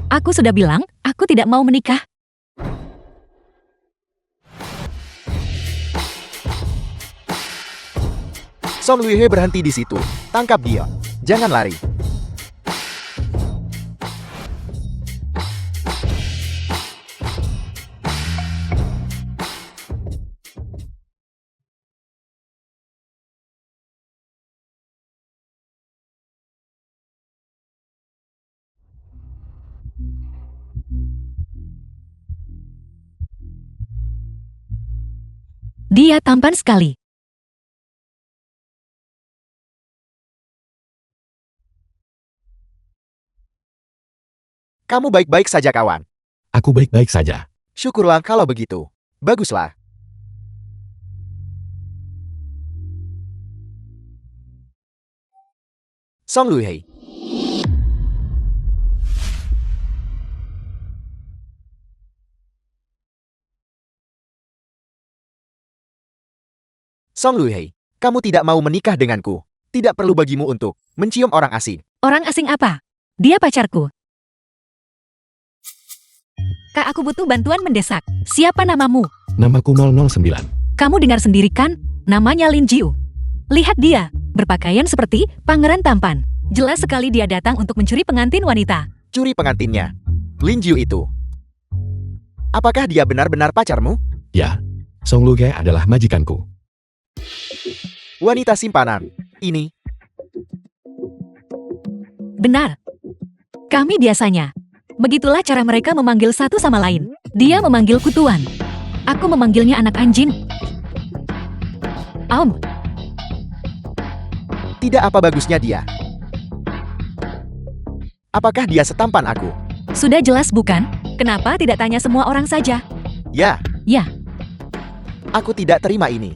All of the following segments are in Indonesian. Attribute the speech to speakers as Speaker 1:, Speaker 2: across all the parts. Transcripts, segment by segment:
Speaker 1: Aku sudah bilang, aku tidak mau menikah.
Speaker 2: Song Luihe berhenti di situ. Tangkap dia. Jangan lari.
Speaker 1: Dia tampan sekali.
Speaker 2: Kamu baik-baik saja, kawan.
Speaker 3: Aku baik-baik saja.
Speaker 2: Syukurlah kalau begitu. Baguslah. Song Luihe. Song Luihe, kamu tidak mau menikah denganku. Tidak perlu bagimu untuk mencium orang asing.
Speaker 1: Orang asing apa? Dia pacarku. Kak, aku butuh bantuan mendesak. Siapa namamu?
Speaker 3: Namaku 009.
Speaker 1: Kamu dengar sendiri kan? Namanya Lin Jiu. Lihat dia, berpakaian seperti pangeran tampan. Jelas sekali dia datang untuk mencuri pengantin wanita.
Speaker 2: Curi pengantinnya. Lin Jiu itu. Apakah dia benar-benar pacarmu?
Speaker 3: Ya, Song Luge adalah majikanku.
Speaker 2: Wanita simpanan. Ini.
Speaker 1: Benar. Kami biasanya. Begitulah cara mereka memanggil satu sama lain. Dia memanggilku tuan. Aku memanggilnya anak anjing.
Speaker 2: Tidak apa bagusnya dia. Apakah dia setampan aku?
Speaker 1: Sudah jelas bukan? Kenapa tidak tanya semua orang saja?
Speaker 2: Ya,
Speaker 1: Ya,
Speaker 2: aku tidak terima ini.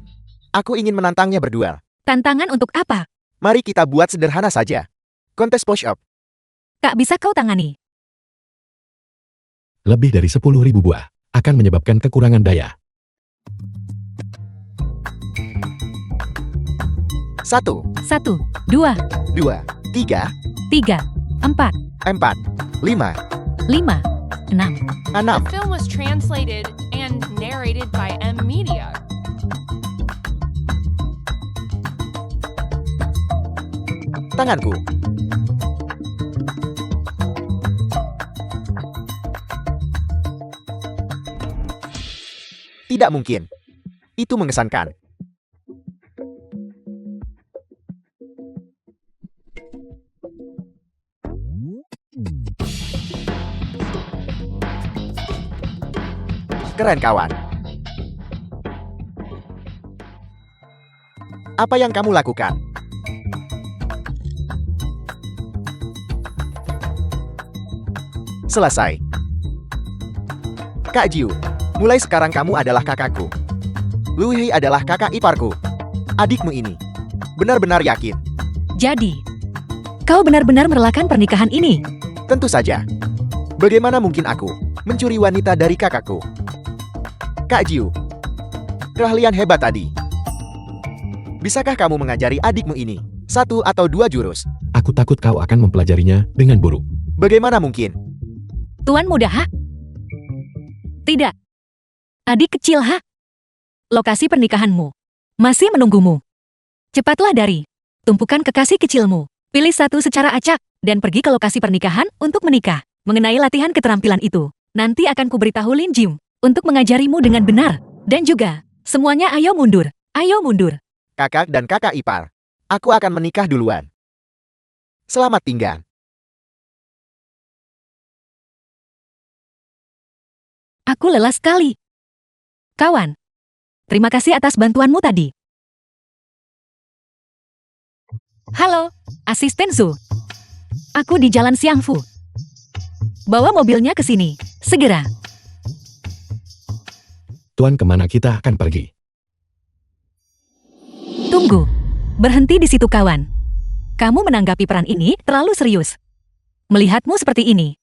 Speaker 2: Aku ingin menantangnya berduel.
Speaker 1: tantangan untuk apa?
Speaker 2: Mari kita buat sederhana saja. Kontes push-up.
Speaker 1: Kak, bisa kau tangani?
Speaker 3: Lebih dari 10.000 buah akan menyebabkan kekurangan daya.
Speaker 2: 1,
Speaker 1: 1, 2,
Speaker 2: 2, 3,
Speaker 1: 3, 4,
Speaker 2: 4, 5,
Speaker 1: 5, 6.
Speaker 2: 6.
Speaker 4: The film was translated and narrated by M Media.
Speaker 2: Tanganku. Tidak mungkin. Itu mengesankan. Keren, kawan. Apa yang kamu lakukan? Selesai. Kak Jiu, mulai sekarang kamu adalah kakakku. Luihe adalah kakak iparku. Adikmu ini. Benar-benar yakin.
Speaker 1: Jadi, kau benar-benar merelakan pernikahan ini?
Speaker 2: Tentu saja. Bagaimana mungkin aku mencuri wanita dari kakakku? Kak Jiu, keahlian hebat tadi. Bisakah kamu mengajari adikmu ini 1 atau 2 jurus?
Speaker 3: Aku takut kau akan mempelajarinya dengan buruk.
Speaker 2: Bagaimana mungkin?
Speaker 1: Tuan muda, ha? Tidak. Adik kecil, ha? Lokasi pernikahanmu masih menunggumu. Cepatlah dari tumpukan kekasih kecilmu. Pilih satu secara acak dan pergi ke lokasi pernikahan untuk menikah. Mengenai latihan keterampilan itu, nanti akan kuberitahu Lin Jiu untuk mengajarimu dengan benar. Dan juga, semuanya ayo mundur. Ayo mundur.
Speaker 2: Kakak dan kakak ipar. Aku akan menikah duluan. Selamat tinggal.
Speaker 1: Aku lelah sekali. Kawan, terima kasih atas bantuanmu tadi. Halo, asisten Su. Aku di Jalan Xiangfu. Bawa mobilnya ke sini, segera.
Speaker 3: Tuan, kemana kita akan pergi?
Speaker 1: Tunggu, berhenti di situ kawan. Kamu menanggapi peran ini terlalu serius. Melihatmu seperti ini.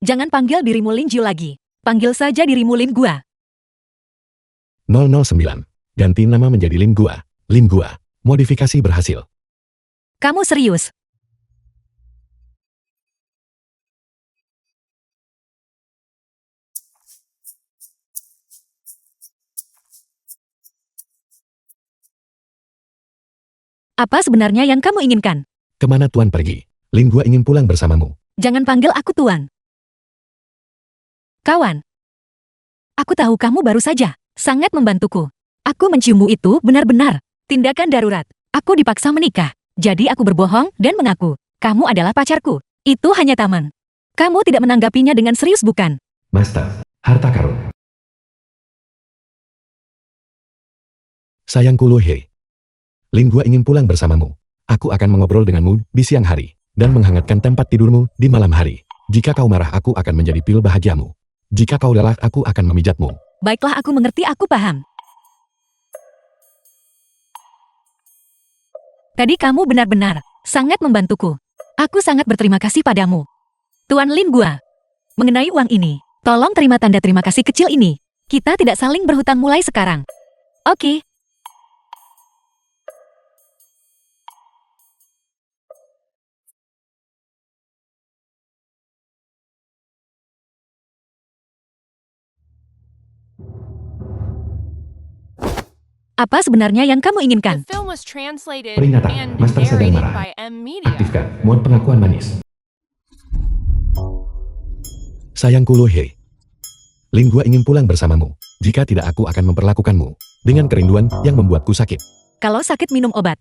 Speaker 1: Jangan panggil dirimu Lin Jiu lagi. Panggil saja dirimu Lin Gua.
Speaker 3: 009. Ganti nama menjadi Lin Gua. Lin Gua. Modifikasi berhasil.
Speaker 1: Kamu serius? Apa sebenarnya yang kamu inginkan?
Speaker 3: Kemana Tuan pergi? Lin Gua ingin pulang bersamamu.
Speaker 1: Jangan panggil aku Tuan. Kawan. Aku tahu kamu baru saja sangat membantuku. Aku menciummu itu benar-benar tindakan darurat. Aku dipaksa menikah. Jadi aku berbohong dan mengaku kamu adalah pacarku. Itu hanya taman. Kamu tidak menanggapinya dengan serius bukan?
Speaker 3: Master, harta karun. Sayangku Lu Hei. Lin Gua ingin pulang bersamamu. Aku akan mengobrol denganmu di siang hari dan menghangatkan tempat tidurmu di malam hari. Jika kau marah, aku akan menjadi pil bahagiamu. Jika kau lelah, aku akan memijatmu.
Speaker 1: Baiklah, aku mengerti, aku paham. Tadi kamu benar-benar sangat membantuku. Aku sangat berterima kasih padamu. Tuan Lin Gua. Mengenai uang ini, tolong terima tanda terima kasih kecil ini. Kita tidak saling berhutang mulai sekarang. Oke. Apa sebenarnya yang kamu
Speaker 4: The
Speaker 1: inginkan?
Speaker 4: film was translated
Speaker 3: Peringatan,
Speaker 4: and
Speaker 3: Master sedang
Speaker 4: narrated
Speaker 3: marah.
Speaker 4: by M Media.
Speaker 3: Aktifkan mod pengakuan manis. Sayangku Lu Hei. Lin Gua ingin pulang bersamamu. Jika tidak, aku akan memperlakukanmu dengan kerinduan yang membuatku sakit.
Speaker 1: Kalau sakit minum obat.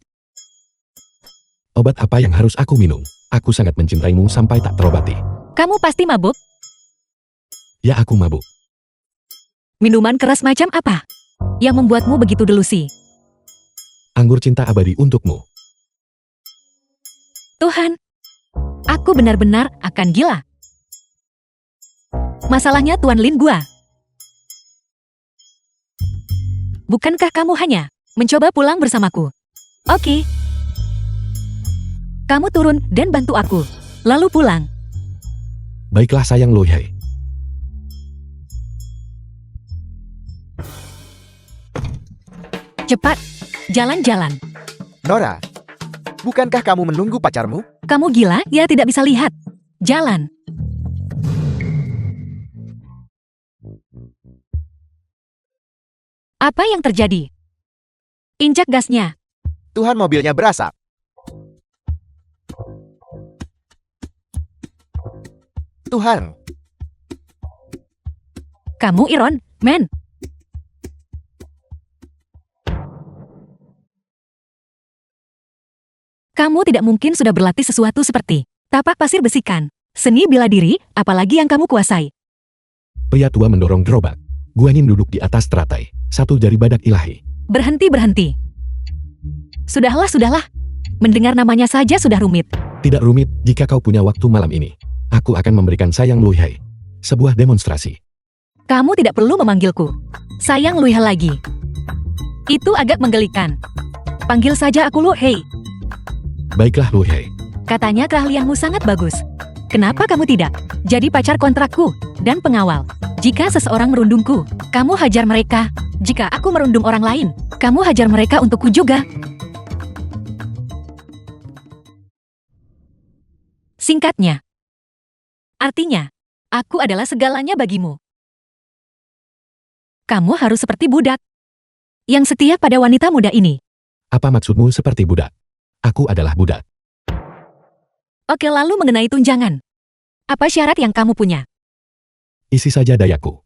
Speaker 3: Obat apa yang harus aku minum? Aku sangat mencintaimu sampai tak terobati.
Speaker 1: Kamu pasti mabuk?
Speaker 3: Ya, aku mabuk.
Speaker 1: Minuman keras macam apa yang membuatmu begitu delusi?
Speaker 3: Anggur cinta abadi untukmu.
Speaker 1: Tuhan, aku benar-benar akan gila. Masalahnya Tuan Lin Gua. Bukankah kamu hanya mencoba pulang bersamaku? Oke. Kamu turun dan bantu aku. Lalu pulang.
Speaker 3: Baiklah sayang Lu Hei.
Speaker 1: Cepat, jalan-jalan.
Speaker 2: Nora, bukankah kamu menunggu pacarmu?
Speaker 1: Kamu gila? Ya tidak bisa lihat. Jalan. Apa yang terjadi? Injak gasnya.
Speaker 2: Tuhan, mobilnya berasap. Tuhan,
Speaker 1: Kamu Iron Man. Kamu tidak mungkin sudah berlatih sesuatu seperti tapak pasir besikan, seni bela diri, apalagi yang kamu kuasai.
Speaker 3: Pria tua mendorong gerobak. Guanyin duduk di atas teratai. Satu jari badak ilahi.
Speaker 1: Berhenti, berhenti. Sudahlah. Mendengar namanya saja sudah rumit.
Speaker 3: Tidak rumit jika kau punya waktu malam ini. Aku akan memberikan sayang Lu Hei. Sebuah demonstrasi.
Speaker 1: Kamu tidak perlu memanggilku. Sayang Luiha lagi. Itu agak menggelikan. Panggil saja aku Lu Hei.
Speaker 3: Baiklah Lu Hei.
Speaker 1: Katanya keahlianmu sangat bagus. Kenapa kamu tidak jadi pacar kontrakku dan pengawal? Jika seseorang merundungku, kamu hajar mereka. Jika aku merundung orang lain, kamu hajar mereka untukku juga. Singkatnya, artinya, aku adalah segalanya bagimu. Kamu harus seperti budak yang setia pada wanita muda ini.
Speaker 3: Apa maksudmu seperti budak? Aku adalah budak.
Speaker 1: Oke, lalu mengenai tunjangan. Apa syarat yang kamu punya?
Speaker 3: Isi saja dayaku.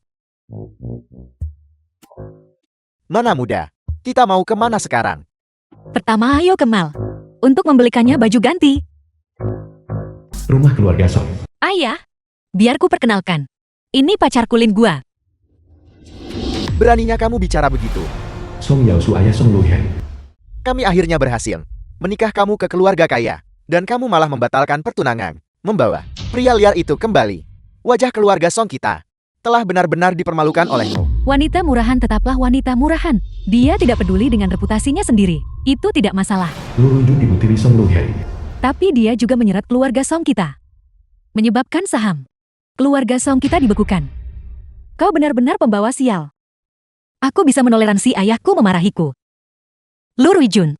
Speaker 2: Nona muda, kita mau kemana sekarang?
Speaker 1: Pertama, ayo ke mall untuk membelikannya baju ganti.
Speaker 3: Rumah keluarga Song.
Speaker 1: Ayah, biar ku perkenalkan. Ini pacarku Lin Gua.
Speaker 2: Beraninya kamu bicara begitu.
Speaker 3: Song Yaosu ayah Song Lu Hei.
Speaker 2: Kami akhirnya berhasil menikah kamu ke keluarga kaya, dan kamu malah membatalkan pertunangan, membawa pria liar itu kembali. Wajah keluarga Song kita telah benar-benar dipermalukan olehmu.
Speaker 1: Wanita murahan tetaplah wanita murahan. Dia tidak peduli dengan reputasinya sendiri. Itu tidak masalah.
Speaker 3: Lu Runjun dibutiri Song Lu Hei.
Speaker 1: Tapi dia juga menyeret keluarga Song kita. Menyebabkan saham keluarga Song kita dibekukan. Kau benar-benar pembawa sial. Aku bisa menoleransi ayahku memarahiku. Lu Ruijun,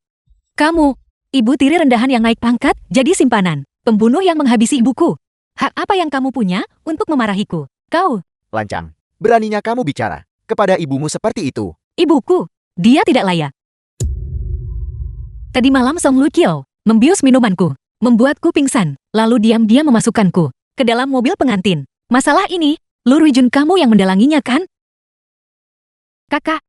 Speaker 1: kamu, ibu tiri rendahan yang naik pangkat, jadi simpanan, pembunuh yang menghabisi ibuku. Hak apa yang kamu punya untuk memarahiku? Kau,
Speaker 2: Lancang, beraninya kamu bicara kepada ibumu seperti itu.
Speaker 1: ibuku, dia tidak layak. Tadi malam Song Lucio membius minumanku, membuatku pingsan, lalu diam-diam memasukkanku ke dalam mobil pengantin. Masalah ini, Lu Ruijun kamu yang mendalanginya kan? Kakak,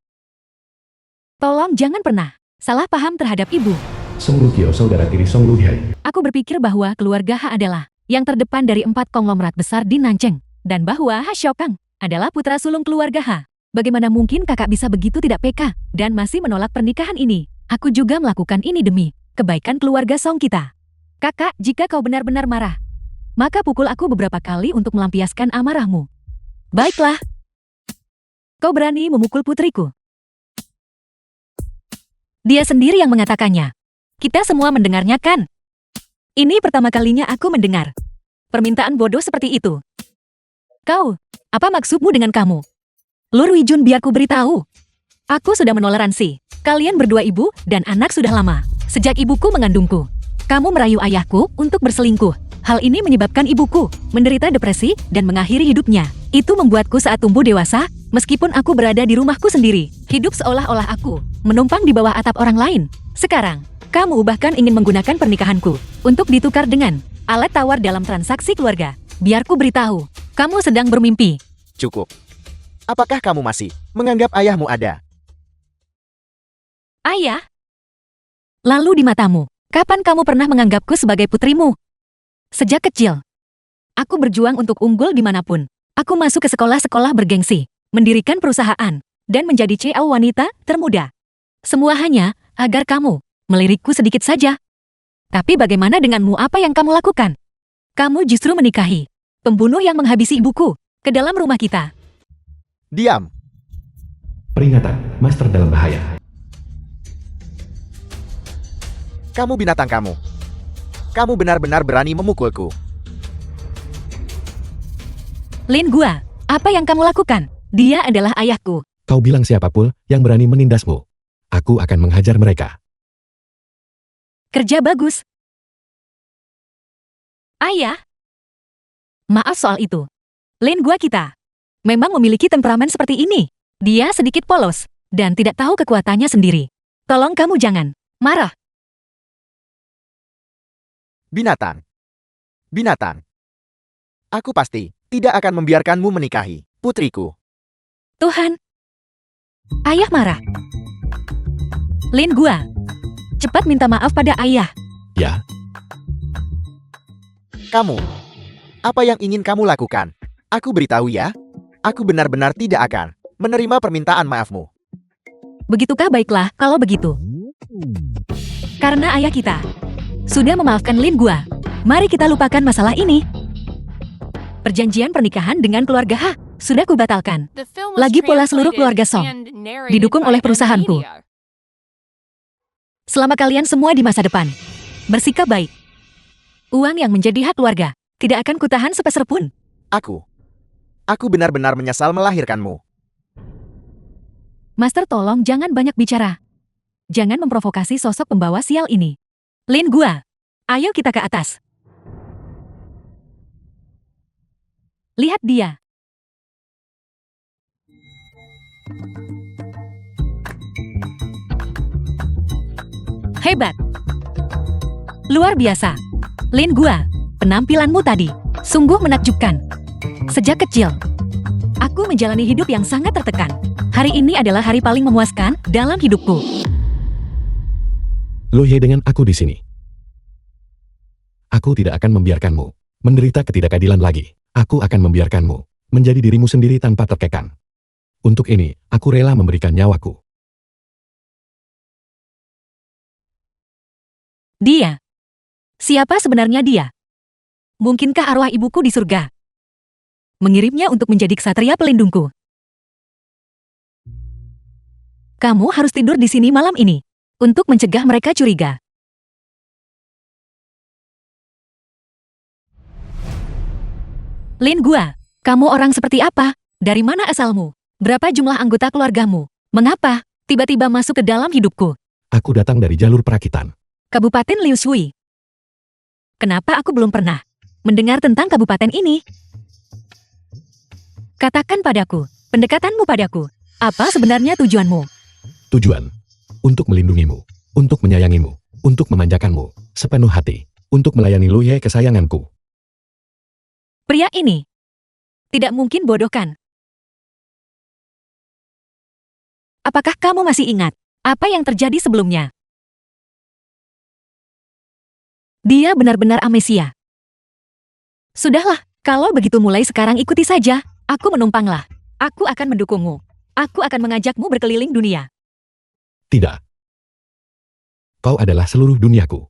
Speaker 1: tolong jangan pernah salah paham terhadap ibu.
Speaker 3: Song Lukio saudara tiri Song Luhai.
Speaker 1: Aku berpikir bahwa keluarga Ha adalah yang terdepan dari 4 konglomerat besar di Nancheng, dan bahwa Ha Xiaokang adalah putra sulung keluarga Ha. Bagaimana mungkin kakak bisa begitu tidak peka dan masih menolak pernikahan ini? Aku juga melakukan ini demi kebaikan keluarga Song kita. Kakak, jika kau benar-benar marah, maka pukul aku beberapa kali untuk melampiaskan amarahmu. Baiklah. Kau berani memukul putriku. Dia sendiri yang mengatakannya. Kita semua mendengarnya kan? Ini pertama kalinya aku mendengar permintaan bodoh seperti itu. Kau, apa maksudmu dengan kamu? Lu Ruijun, biar ku beritahu. Aku sudah menoleransi kalian berdua ibu dan anak sudah lama. Sejak ibuku mengandungku. Kamu merayu ayahku untuk berselingkuh. Hal ini menyebabkan ibuku menderita depresi dan mengakhiri hidupnya. Itu membuatku saat tumbuh dewasa, meskipun aku berada di rumahku sendiri, hidup seolah-olah aku menumpang di bawah atap orang lain. Sekarang, kamu bahkan ingin menggunakan pernikahanku untuk ditukar dengan alat tawar dalam transaksi keluarga. Biar ku beritahu, kamu sedang bermimpi.
Speaker 2: Cukup. Apakah kamu masih menganggap ayahmu ada?
Speaker 1: Ayah? Lalu di matamu, kapan kamu pernah menganggapku sebagai putrimu? Sejak kecil, aku berjuang untuk unggul dimanapun. Aku masuk ke sekolah-sekolah bergengsi, mendirikan perusahaan, dan menjadi CEO wanita termuda. Semua hanya agar kamu melirikku sedikit saja. Tapi bagaimana denganmu, apa yang kamu lakukan? Kamu justru menikahi pembunuh yang menghabisi ibuku ke dalam rumah kita.
Speaker 2: Diam.
Speaker 3: Peringatan, Master dalam bahaya.
Speaker 2: Kamu binatang kamu. Kamu benar-benar berani memukulku.
Speaker 1: Lin Gua, apa yang kamu lakukan? Dia adalah ayahku.
Speaker 3: Kau bilang siapapun yang berani menindasmu. Aku akan menghajar mereka.
Speaker 1: Kerja bagus. Ayah? Maaf soal itu. Lin Gua kita memang memiliki temperamen seperti ini. Dia sedikit polos dan tidak tahu kekuatannya sendiri. Tolong kamu jangan marah.
Speaker 2: Binatang. Binatang. Aku pasti tidak akan membiarkanmu menikahi putriku.
Speaker 1: Tuhan. Ayah marah. Lin Gua, cepat minta maaf pada ayah.
Speaker 3: Ya,
Speaker 2: Kamu. Apa yang ingin kamu lakukan? Aku beritahu ya. Aku benar-benar tidak akan menerima permintaan maafmu.
Speaker 1: Begitukah? Baiklah kalau begitu. Karena ayah kita sudah memaafkan Lin Gua, mari kita lupakan masalah ini. Perjanjian pernikahan dengan keluarga Ha sudah kubatalkan.
Speaker 4: The film was
Speaker 1: Lagi pula seluruh keluarga Song
Speaker 4: translated and narrated
Speaker 1: didukung
Speaker 4: by
Speaker 1: oleh perusahaanku.
Speaker 4: M-Media.
Speaker 1: Selama kalian semua di masa depan bersikap baik, uang yang menjadi hak keluarga tidak akan kutahan sepeser pun.
Speaker 2: Aku benar-benar menyesal melahirkanmu.
Speaker 1: Master, tolong jangan banyak bicara. Jangan memprovokasi sosok pembawa sial ini. Lin Gua, ayo kita ke atas. Lihat dia. Hebat. Luar biasa. Lin Gua, penampilanmu tadi sungguh menakjubkan. Sejak kecil, aku menjalani hidup yang sangat tertekan. Hari ini adalah hari paling memuaskan dalam hidupku.
Speaker 3: Luhye dengan aku di sini. Aku tidak akan membiarkanmu menderita ketidakadilan lagi. Aku akan membiarkanmu menjadi dirimu sendiri tanpa terkekan. Untuk ini, aku rela memberikan nyawaku.
Speaker 1: Dia. Siapa sebenarnya dia? Mungkinkah arwah ibuku di surga mengirimnya untuk menjadi ksatria pelindungku? Kamu harus tidur di sini malam ini untuk mencegah mereka curiga. Lin Gua, kamu orang seperti apa? Dari mana asalmu? Berapa jumlah anggota keluargamu? Mengapa tiba-tiba masuk ke dalam hidupku?
Speaker 3: Aku datang dari jalur perakitan.
Speaker 1: Kabupaten Liu Shui. Kenapa aku belum pernah mendengar tentang kabupaten ini? Katakan padaku, pendekatanmu padaku. Apa sebenarnya tujuanmu?
Speaker 3: Tujuan. Untuk melindungimu. Untuk menyayangimu. untuk memanjakanmu, sepenuh hati, untuk melayani Luye kesayanganku.
Speaker 1: Pria ini tidak mungkin bodoh kan? Apakah kamu masih ingat apa yang terjadi sebelumnya? Dia benar-benar amnesia. Sudahlah, kalau begitu mulai sekarang ikuti saja, aku menumpanglah. Aku akan mendukungmu. Aku akan mengajakmu berkeliling dunia.
Speaker 3: Tidak. Kau adalah seluruh duniaku.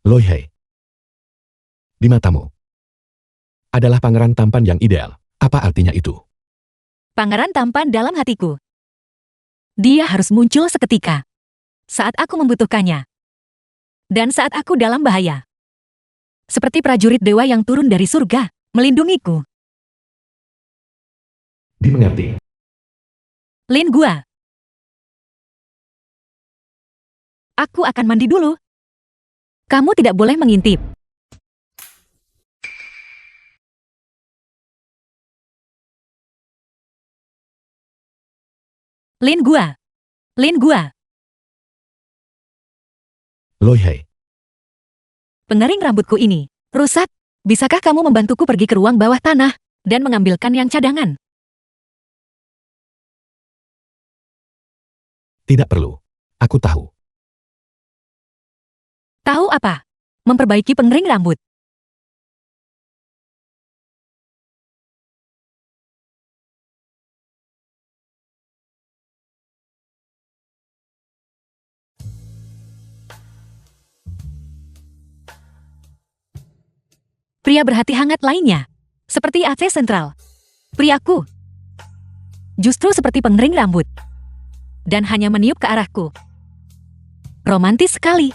Speaker 3: Luye. Di matamu. Adalah pangeran tampan yang ideal. Apa artinya itu?
Speaker 1: Pangeran tampan dalam hatiku. Dia harus muncul seketika. Saat aku membutuhkannya. Dan saat aku dalam bahaya. Seperti prajurit dewa yang turun dari surga, melindungiku.
Speaker 3: Dimengerti.
Speaker 1: Lin Gua. Aku akan mandi dulu. Kamu tidak boleh mengintip. Lin Gua. Lin Gua.
Speaker 3: Luye.
Speaker 1: Pengering rambutku ini rusak. Bisakah kamu membantuku pergi ke ruang bawah tanah dan mengambilkan yang cadangan?
Speaker 3: Tidak perlu. Aku tahu.
Speaker 1: Tahu apa? Memperbaiki pengering rambut. Pria berhati hangat lainnya, seperti AC Sentral. Priaku, justru seperti pengering rambut. Dan hanya meniup ke arahku. Romantis sekali.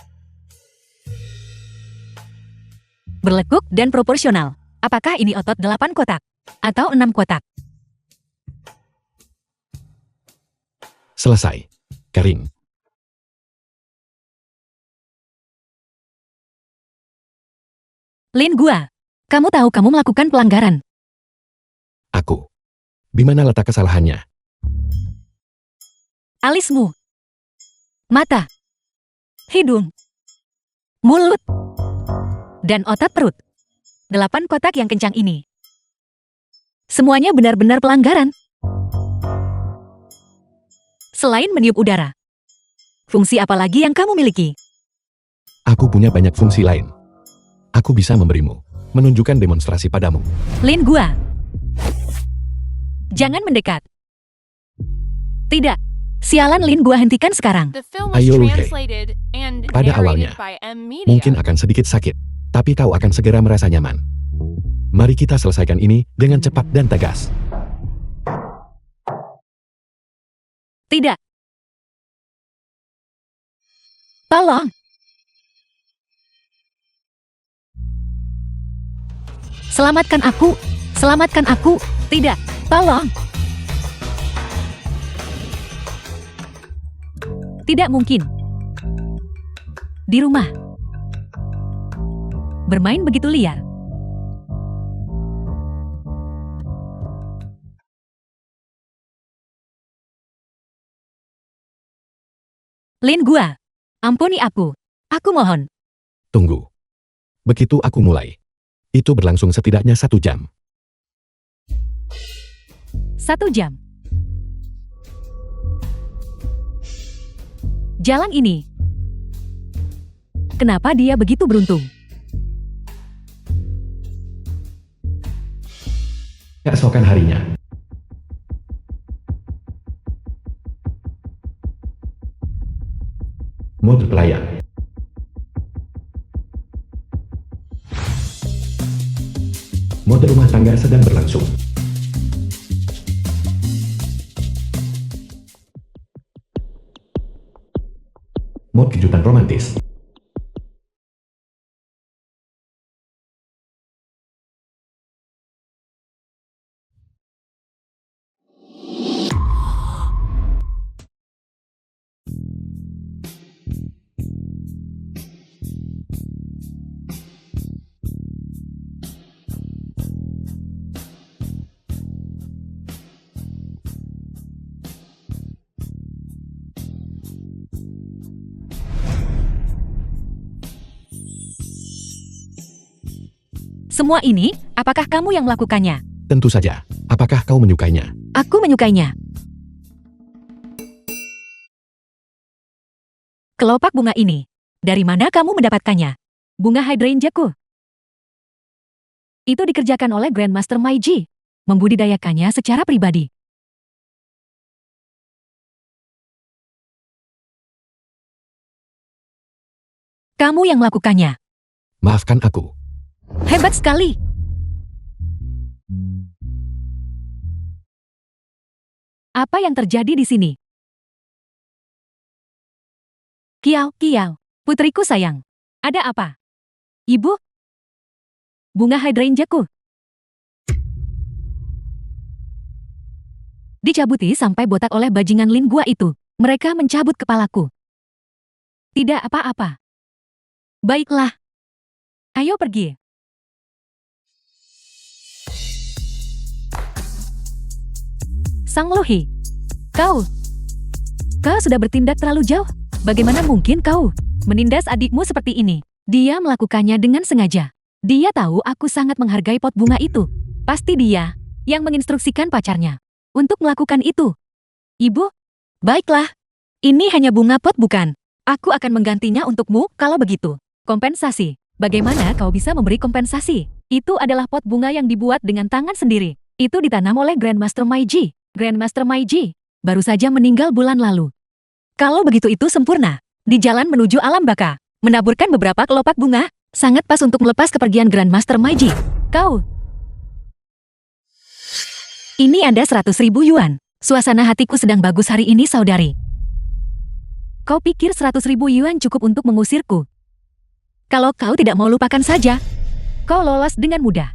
Speaker 1: Berlekuk dan proporsional. Apakah ini otot 8 kotak? Atau 6 kotak?
Speaker 3: Selesai. Kering.
Speaker 1: Lin Gua, kamu tahu kamu melakukan pelanggaran.
Speaker 3: Aku. Di mana letak kesalahannya?
Speaker 1: Alismu. Mata. Hidung. Mulut. Dan otot perut. 8 kotak yang kencang ini. Semuanya benar-benar pelanggaran. Selain meniup udara. Fungsi apa lagi yang kamu miliki?
Speaker 3: Aku punya banyak fungsi lain. Aku bisa memberimu, menunjukkan demonstrasi padamu.
Speaker 1: Lin Gua. Jangan mendekat. Tidak. Sialan Lin Gua, hentikan sekarang.
Speaker 4: The film was
Speaker 3: Ayo, Luhe.
Speaker 4: translated and
Speaker 3: Pada awalnya,
Speaker 4: narrated by M Media.
Speaker 3: Mungkin akan sedikit sakit, tapi kau akan segera merasa nyaman. Mari kita selesaikan ini dengan cepat dan tegas.
Speaker 1: Tidak. Tolong. Selamatkan aku. Selamatkan aku. Tidak. Tolong. Tidak mungkin. Di rumah. Bermain begitu liar. Lin Gua. Ampuni aku. Aku mohon.
Speaker 3: Tunggu. Begitu aku mulai. Itu berlangsung setidaknya 1 jam.
Speaker 1: 1 jam. Jalan ini. Kenapa dia begitu beruntung?
Speaker 3: Keesokan harinya. Mode pelayan. Mode rumah tangga sedang berlangsung. Mode kejutan romantis.
Speaker 1: Semua ini, apakah kamu yang melakukannya?
Speaker 3: Tentu saja. Apakah kau menyukainya?
Speaker 1: Aku menyukainya. Kelopak bunga ini. Dari mana kamu mendapatkannya? Bunga hydrangeaku. Itu dikerjakan oleh Grandmaster Maiji. Membudidayakannya secara pribadi. Kamu yang melakukannya.
Speaker 3: Maafkan aku.
Speaker 1: Hebat sekali. Apa yang terjadi di sini? Kiao, Kiao. Putriku sayang. Ada apa? Ibu? Bunga hydrangeaku. Dicabuti sampai botak oleh bajingan Lin Gua itu. Mereka mencabut kepalaku. Tidak apa-apa. Baiklah. Ayo pergi. Sang Luhi. Kau sudah bertindak terlalu jauh. Bagaimana mungkin kau menindas adikmu seperti ini? Dia melakukannya dengan sengaja. Dia tahu aku sangat menghargai pot bunga itu. Pasti dia yang menginstruksikan pacarnya untuk melakukan itu. Ibu, baiklah. Ini hanya bunga pot bukan? Aku akan menggantinya untukmu kalau begitu. Kompensasi. Bagaimana kau bisa memberi kompensasi? Itu adalah pot bunga yang dibuat dengan tangan sendiri. Itu ditanam oleh Grandmaster Maiji. Grandmaster Maiji baru saja meninggal bulan lalu. Kalau begitu itu sempurna. Di jalan menuju alam baka, menaburkan beberapa kelopak bunga, sangat pas untuk melepas kepergian Grandmaster Maiji. Kau. Ini Anda 100.000 yuan. Suasana hatiku sedang bagus hari ini, saudari. Kau pikir 100.000 yuan cukup untuk mengusirku? Kalau kau tidak mau lupakan saja, kau lolos dengan mudah.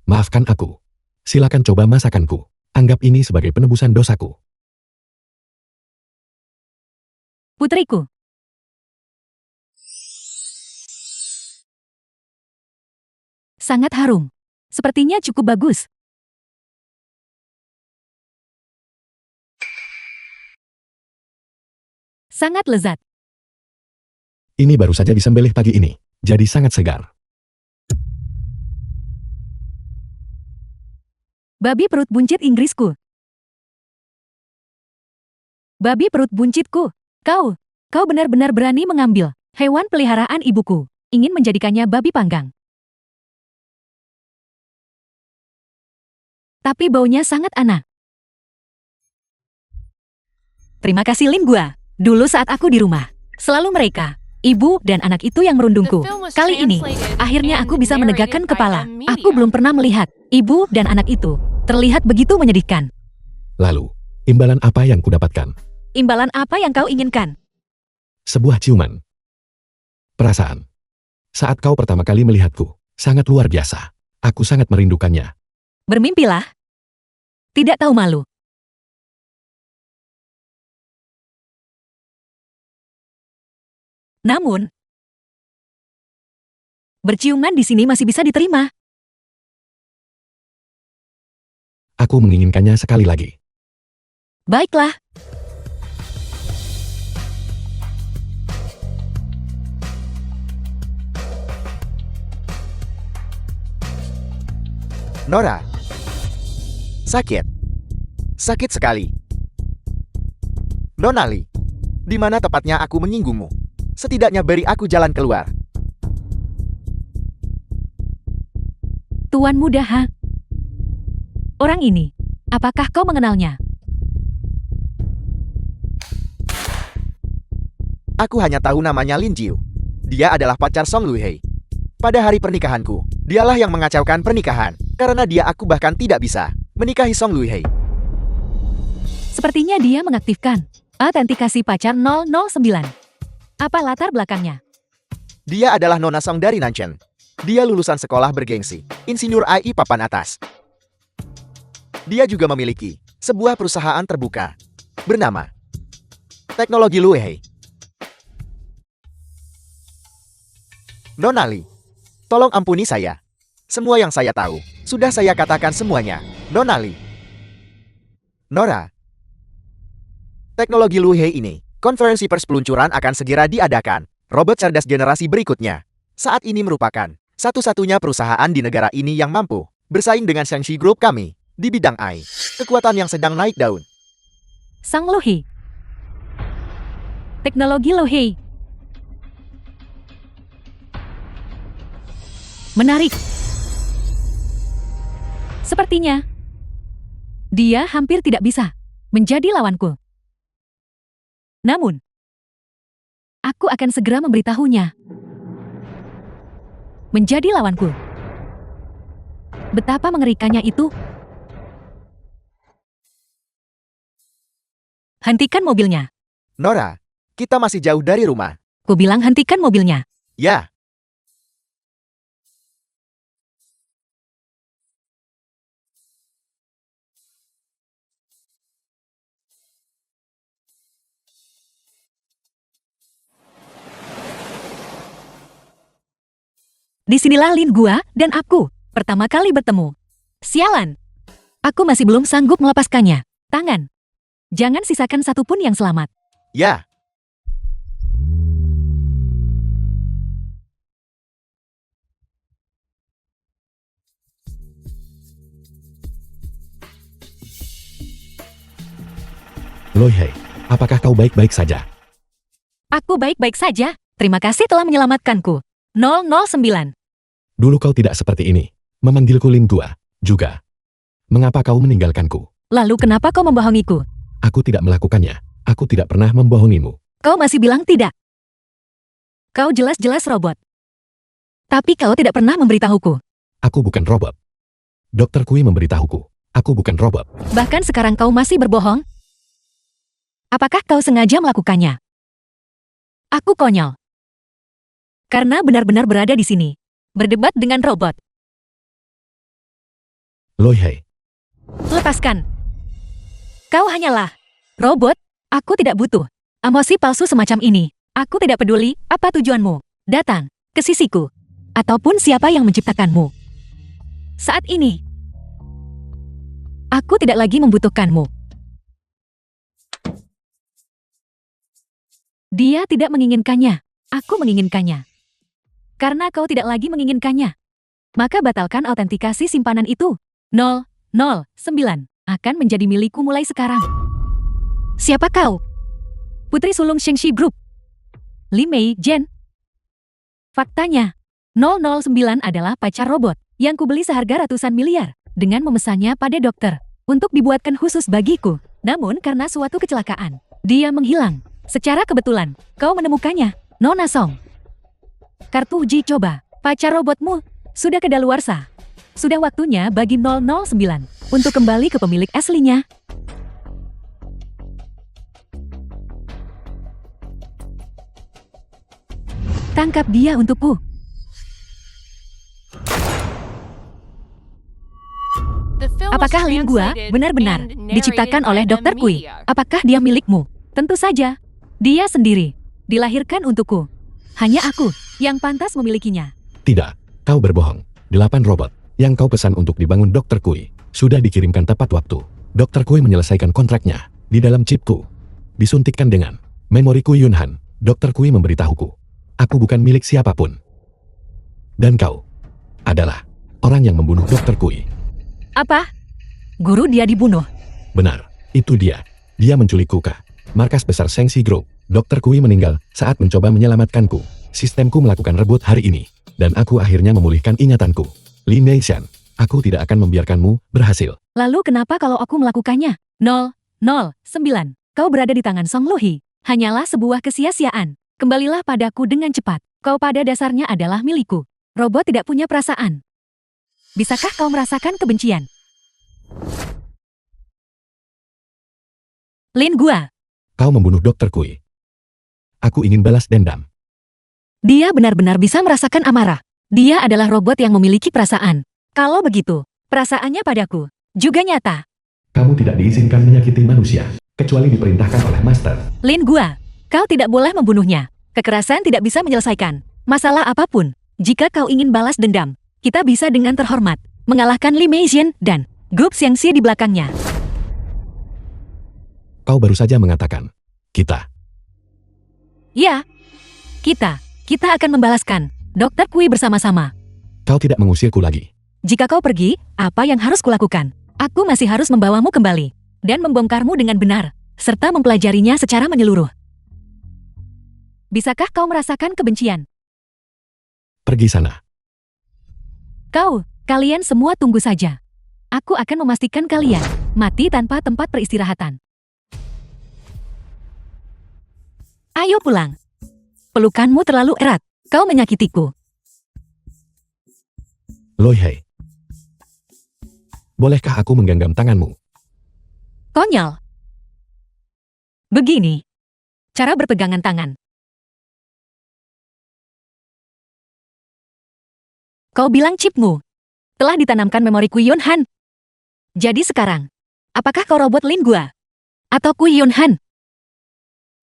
Speaker 3: Maafkan aku. Silakan coba masakanku. Anggap ini sebagai penebusan dosaku.
Speaker 1: Putriku. Sangat harum. Sepertinya cukup bagus. Sangat lezat.
Speaker 3: Ini baru saja disembelih pagi ini, jadi sangat segar.
Speaker 1: Babi perut buncit Inggrisku. Babi perut buncitku. Kau benar-benar berani mengambil hewan peliharaan ibuku. Ingin menjadikannya babi panggang. Tapi baunya sangat aneh. Terima kasih Lin Gua. Dulu saat aku di rumah, selalu mereka, ibu dan anak itu yang merundungku. Kali ini, akhirnya aku bisa menegakkan kepala. Aku belum pernah melihat ibu dan anak itu terlihat begitu menyedihkan.
Speaker 3: Lalu, imbalan apa yang kudapatkan?
Speaker 1: Imbalan apa yang kau inginkan?
Speaker 3: Sebuah ciuman. Perasaan. Saat kau pertama kali melihatku, sangat luar biasa. Aku sangat merindukannya.
Speaker 1: Bermimpilah. Tidak tahu malu. Namun, berciuman di sini masih bisa diterima.
Speaker 3: Aku menginginkannya sekali lagi.
Speaker 1: Baiklah.
Speaker 2: Nora. Sakit. Sakit sekali. Nonali. Di mana tepatnya aku menyinggungmu? Setidaknya beri aku jalan keluar.
Speaker 1: Tuan muda, ha? Orang ini, apakah kau mengenalnya?
Speaker 2: Aku hanya tahu namanya Lin Jiu. Dia adalah pacar Song Luihei. Pada hari pernikahanku, dialah yang mengacaukan pernikahan. Karena dia aku bahkan tidak bisa menikahi Song Luihei.
Speaker 1: Sepertinya dia mengaktifkan autentikasi pacar 009. Apa latar belakangnya?
Speaker 2: Dia adalah Nona Song dari Nanchen. Dia lulusan sekolah bergengsi, insinyur AI papan atas. Dia juga memiliki sebuah perusahaan terbuka bernama Teknologi Luihei. Nonali, tolong ampuni saya. Semua yang saya tahu, sudah saya katakan semuanya. Nonali. Nora. Teknologi Luihei ini, konferensi pers peluncuran akan segera diadakan. Robot cerdas generasi berikutnya. saat ini merupakan satu-satunya perusahaan di negara ini yang mampu bersaing dengan Shangxi Group kami di bidang AI. Kekuatan yang sedang naik daun.
Speaker 1: Sang Lohi. Teknologi Lohi. Menarik. Sepertinya dia hampir tidak bisa menjadi lawanku. Namun, aku akan segera memberitahunya. Menjadi lawanku. Betapa mengerikannya itu. Hentikan mobilnya.
Speaker 2: Nora, kita masih jauh dari rumah.
Speaker 1: Ku bilang hentikan mobilnya.
Speaker 2: Ya,
Speaker 1: Disinilah Lin gua dan aku pertama kali bertemu. Sialan. Aku masih belum sanggup melepaskannya. Tangan. Jangan sisakan satupun yang selamat.
Speaker 2: ya.
Speaker 3: Loi Hei, apakah kau baik-baik saja?
Speaker 1: Aku baik-baik saja. Terima kasih telah menyelamatkanku. 009.
Speaker 3: Dulu kau tidak seperti ini. Memanggilku Lin Gua, juga. Mengapa kau meninggalkanku?
Speaker 1: Lalu kenapa kau membohongiku?
Speaker 3: Aku tidak melakukannya. Aku tidak pernah membohongimu.
Speaker 1: Kau masih bilang tidak. Kau jelas-jelas robot. Tapi kau tidak pernah memberitahuku.
Speaker 3: Aku bukan robot. Dokter Kui memberitahuku. Aku bukan robot.
Speaker 1: Bahkan sekarang kau masih berbohong? Apakah kau sengaja melakukannya? Aku konyol. Karena benar-benar berada di sini. Berdebat dengan robot.
Speaker 3: Loi Hei,
Speaker 1: Lepaskan. Kau hanyalah robot. Aku tidak butuh emosi palsu semacam ini. Aku tidak peduli apa tujuanmu. Datang ke sisiku. Ataupun siapa yang menciptakanmu. Saat ini, aku tidak lagi membutuhkanmu. Dia tidak menginginkannya. Aku menginginkannya. Karena kau tidak lagi menginginkannya. Maka batalkan autentikasi simpanan itu. 009 akan menjadi milikku mulai sekarang. Siapa kau? Putri sulung Shangxi Group. Li Mei Jen. Faktanya, 009 adalah pacar robot yang kubeli seharga ratusan miliar dengan memesannya pada dokter untuk dibuatkan khusus bagiku. Namun karena suatu kecelakaan, dia menghilang. Secara kebetulan, kau menemukannya, Nona Song. Kartu uji coba, pacar robotmu, sudah kedaluarsa. Sudah waktunya bagi 009 untuk kembali ke pemilik aslinya. Tangkap dia untukku.
Speaker 4: The film was
Speaker 1: Apakah Lin Gua
Speaker 4: translated
Speaker 1: benar-benar
Speaker 4: and narrated
Speaker 1: diciptakan
Speaker 4: by
Speaker 1: oleh Dr. Kui?
Speaker 4: Emilia.
Speaker 1: Apakah dia milikmu? Tentu saja. Dia sendiri. Dilahirkan untukku. Hanya aku yang pantas memilikinya.
Speaker 3: tidak. Kau berbohong. 8 robot yang kau pesan untuk dibangun Dr. Kui sudah dikirimkan tepat waktu. Dr. Kui menyelesaikan kontraknya di dalam chipku. Disuntikkan dengan memori Kui Yunhan. Dr. Kui memberitahuku. Aku bukan milik siapapun. Dan kau adalah orang yang membunuh Dr. Kui.
Speaker 1: Apa? Guru dia dibunuh.
Speaker 3: Benar, itu dia. Dia menculikku ke markas besar Shangxi Group. Dr. Kui meninggal saat mencoba menyelamatkanku. Sistemku melakukan rebut hari ini. Dan aku akhirnya memulihkan ingatanku. Lin Meishan, aku tidak akan membiarkanmu berhasil.
Speaker 1: Lalu kenapa kalau aku melakukannya? 009. Kau berada di tangan Song Lohi. Hanyalah sebuah kesia-siaan. Kembalilah padaku dengan cepat. Kau pada dasarnya adalah milikku. Robot tidak punya perasaan. Bisakah kau merasakan kebencian? Lin Gua.
Speaker 3: Kau membunuh Dr. Kui. Aku ingin balas dendam.
Speaker 1: Dia benar-benar bisa merasakan amarah. Dia adalah robot yang memiliki perasaan. Kalau begitu, perasaannya padaku juga nyata.
Speaker 3: Kamu tidak diizinkan menyakiti manusia, kecuali diperintahkan oleh Master.
Speaker 1: Lin Gua, kau tidak boleh membunuhnya. Kekerasan tidak bisa menyelesaikan masalah apapun. Jika kau ingin balas dendam, kita bisa dengan terhormat mengalahkan Li Meijian dan grup Xiangxi di belakangnya.
Speaker 3: Kau baru saja mengatakan, kita.
Speaker 1: Ya, kita akan membalaskan Dokter Kui bersama-sama.
Speaker 3: Kau tidak mengusirku lagi.
Speaker 1: Jika kau pergi, apa yang harus kulakukan? Aku masih harus membawamu kembali dan membongkarmu dengan benar, serta mempelajarinya secara menyeluruh. Bisakah kau merasakan kebencian?
Speaker 3: Pergi sana.
Speaker 1: Kalian semua tunggu saja. Aku akan memastikan kalian mati tanpa tempat peristirahatan. Ayo pulang. Pelukanmu terlalu erat. Kau menyakitiku.
Speaker 3: Loi Hei. Bolehkah aku menggenggam tanganmu?
Speaker 1: Konyol. Begini cara berpegangan tangan. Kau bilang chipmu telah ditanamkan memori Kui Yun Han. Jadi sekarang, apakah kau robot Lin Gua? Atau Kui Yun Han?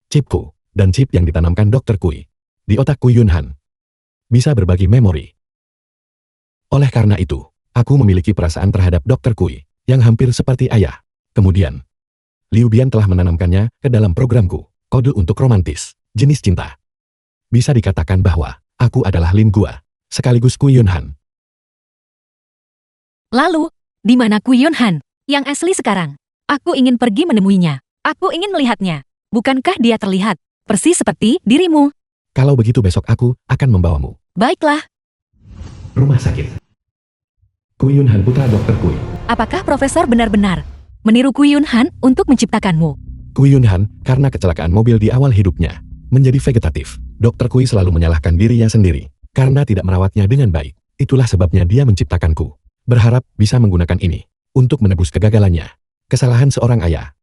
Speaker 3: Chipku, dan chip yang ditanamkan Dr. Kui di otak Kui Yun Han bisa berbagi memori. Oleh karena itu, aku memiliki perasaan terhadap Dr. Kui yang hampir seperti ayah. Kemudian, Liu Bian telah menanamkannya ke dalam programku, kode untuk romantis, jenis cinta. Bisa dikatakan bahwa aku adalah Lin Gua, sekaligus Kui Yun Han.
Speaker 1: Lalu, di mana Kui Yun Han yang asli sekarang? Aku ingin pergi menemuinya. Aku ingin melihatnya. Bukankah dia terlihat persis seperti dirimu?
Speaker 3: Kalau begitu besok aku akan membawamu.
Speaker 1: Baiklah.
Speaker 3: Rumah sakit. Kui Yun Han putra Dr. Kui.
Speaker 1: Apakah Profesor benar-benar meniru Kui Yun Han untuk menciptakanmu?
Speaker 3: Kui Yun Han, karena kecelakaan mobil di awal hidupnya, menjadi vegetatif. Dr. Kui selalu menyalahkan dirinya sendiri karena tidak merawatnya dengan baik. Itulah sebabnya dia menciptakanku. Berharap bisa menggunakan ini untuk menebus kegagalannya. Kesalahan seorang ayah.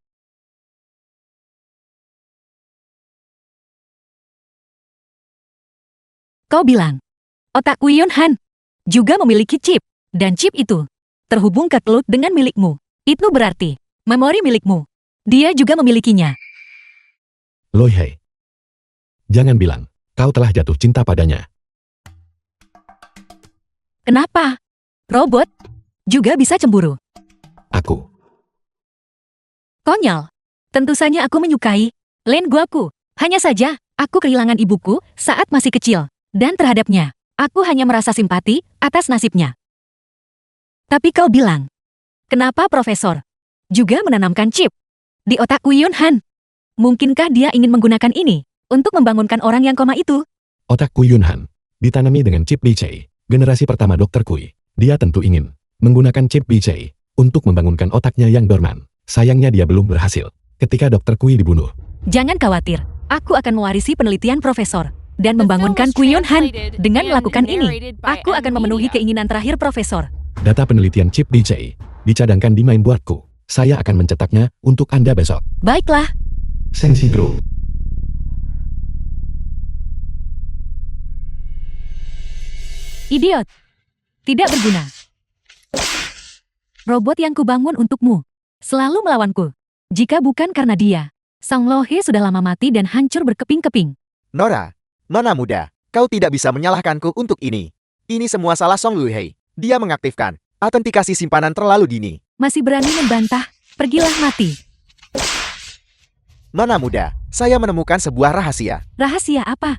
Speaker 1: Kau bilang, otak Kui Yun Han juga memiliki chip, dan chip itu terhubung ke cloud dengan milikmu. Itu berarti memori milikmu. Dia juga memilikinya.
Speaker 3: Loi Hei. Jangan bilang, kau telah jatuh cinta padanya.
Speaker 1: Kenapa? Robot juga bisa cemburu.
Speaker 3: Aku.
Speaker 1: Konyol. Tentu saja aku menyukai Lin Guaku. Hanya saja, aku kehilangan ibuku saat masih kecil. Dan terhadapnya, aku hanya merasa simpati atas nasibnya. Tapi kau bilang, kenapa Profesor juga menanamkan chip di otak Kui Yun Han? Mungkinkah dia ingin menggunakan ini untuk membangunkan orang yang koma itu?
Speaker 3: Otak Kui Yun Han ditanami dengan chip BC, generasi pertama Dr. Kui. Dia tentu ingin menggunakan chip BC untuk membangunkan otaknya yang dorman. Sayangnya dia belum berhasil ketika Dr. Kui dibunuh.
Speaker 1: Jangan khawatir, aku akan mewarisi penelitian Profesor dan
Speaker 4: The film
Speaker 1: membangunkan
Speaker 4: was
Speaker 1: Kui Yun Han.
Speaker 4: translated
Speaker 1: Dengan
Speaker 4: and
Speaker 1: melakukan ini,
Speaker 4: narrated by
Speaker 1: aku akan memenuhi
Speaker 4: NVIDIA.
Speaker 1: keinginan terakhir Profesor.
Speaker 3: Data penelitian chip BC dicadangkan di mainboardku. Saya akan mencetaknya untuk Anda besok.
Speaker 1: Baiklah,
Speaker 3: Sensi Group.
Speaker 1: idiot. Tidak berguna. Robot yang kubangun untukmu selalu melawanku. Jika bukan karena dia, Sang Lohe sudah lama mati dan hancur berkeping-keping.
Speaker 2: Nona muda, kau tidak bisa menyalahkanku untuk ini. Ini semua salah Song Luhei. Dia mengaktifkan autentikasi simpanan terlalu dini.
Speaker 1: Masih berani membantah? Pergilah mati.
Speaker 2: Nona muda, saya menemukan sebuah rahasia.
Speaker 1: Rahasia apa?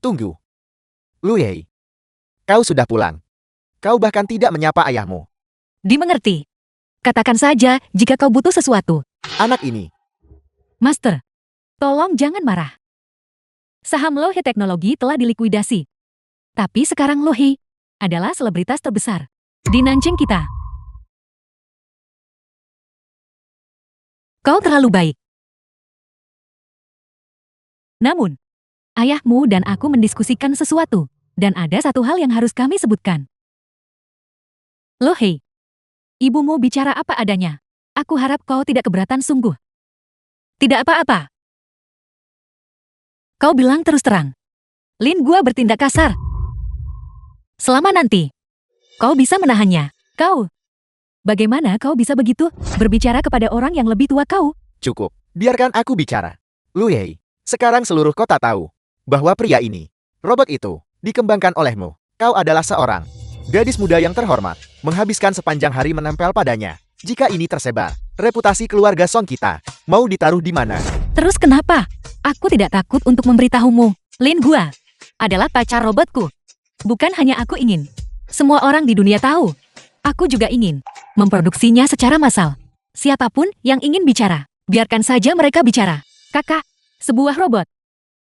Speaker 2: Tunggu. Luhei, kau sudah pulang. Kau bahkan tidak menyapa ayahmu.
Speaker 1: Dimengerti. Katakan saja jika kau butuh sesuatu.
Speaker 2: Anak ini,
Speaker 1: Master, tolong jangan marah. Saham Lohe Teknologi telah dilikuidasi. Tapi sekarang Lohe adalah selebritas terbesar di Nanjing kita. Kau terlalu baik. Namun, ayahmu dan aku mendiskusikan sesuatu, dan ada satu hal yang harus kami sebutkan. Lohe, ibumu bicara apa adanya. Aku harap kau tidak keberatan sungguh. Tidak apa-apa. Kau bilang terus terang. Lin Gua bertindak kasar. Selama nanti, kau bisa menahannya. Bagaimana kau bisa begitu berbicara kepada orang yang lebih tua kau?
Speaker 2: cukup. Biarkan aku bicara. Luhei, sekarang seluruh kota tahu bahwa pria ini, robot itu, dikembangkan olehmu. Kau adalah seorang gadis muda yang terhormat, menghabiskan sepanjang hari menempel padanya. Jika ini tersebar, reputasi keluarga Song kita mau ditaruh di mana?
Speaker 1: Terus kenapa? Aku tidak takut untuk memberitahumu. Lin Gua adalah pacar robotku. Bukan hanya aku ingin. Semua orang di dunia tahu. Aku juga ingin memproduksinya secara massal. Siapapun yang ingin bicara, biarkan saja mereka bicara. Kakak, sebuah robot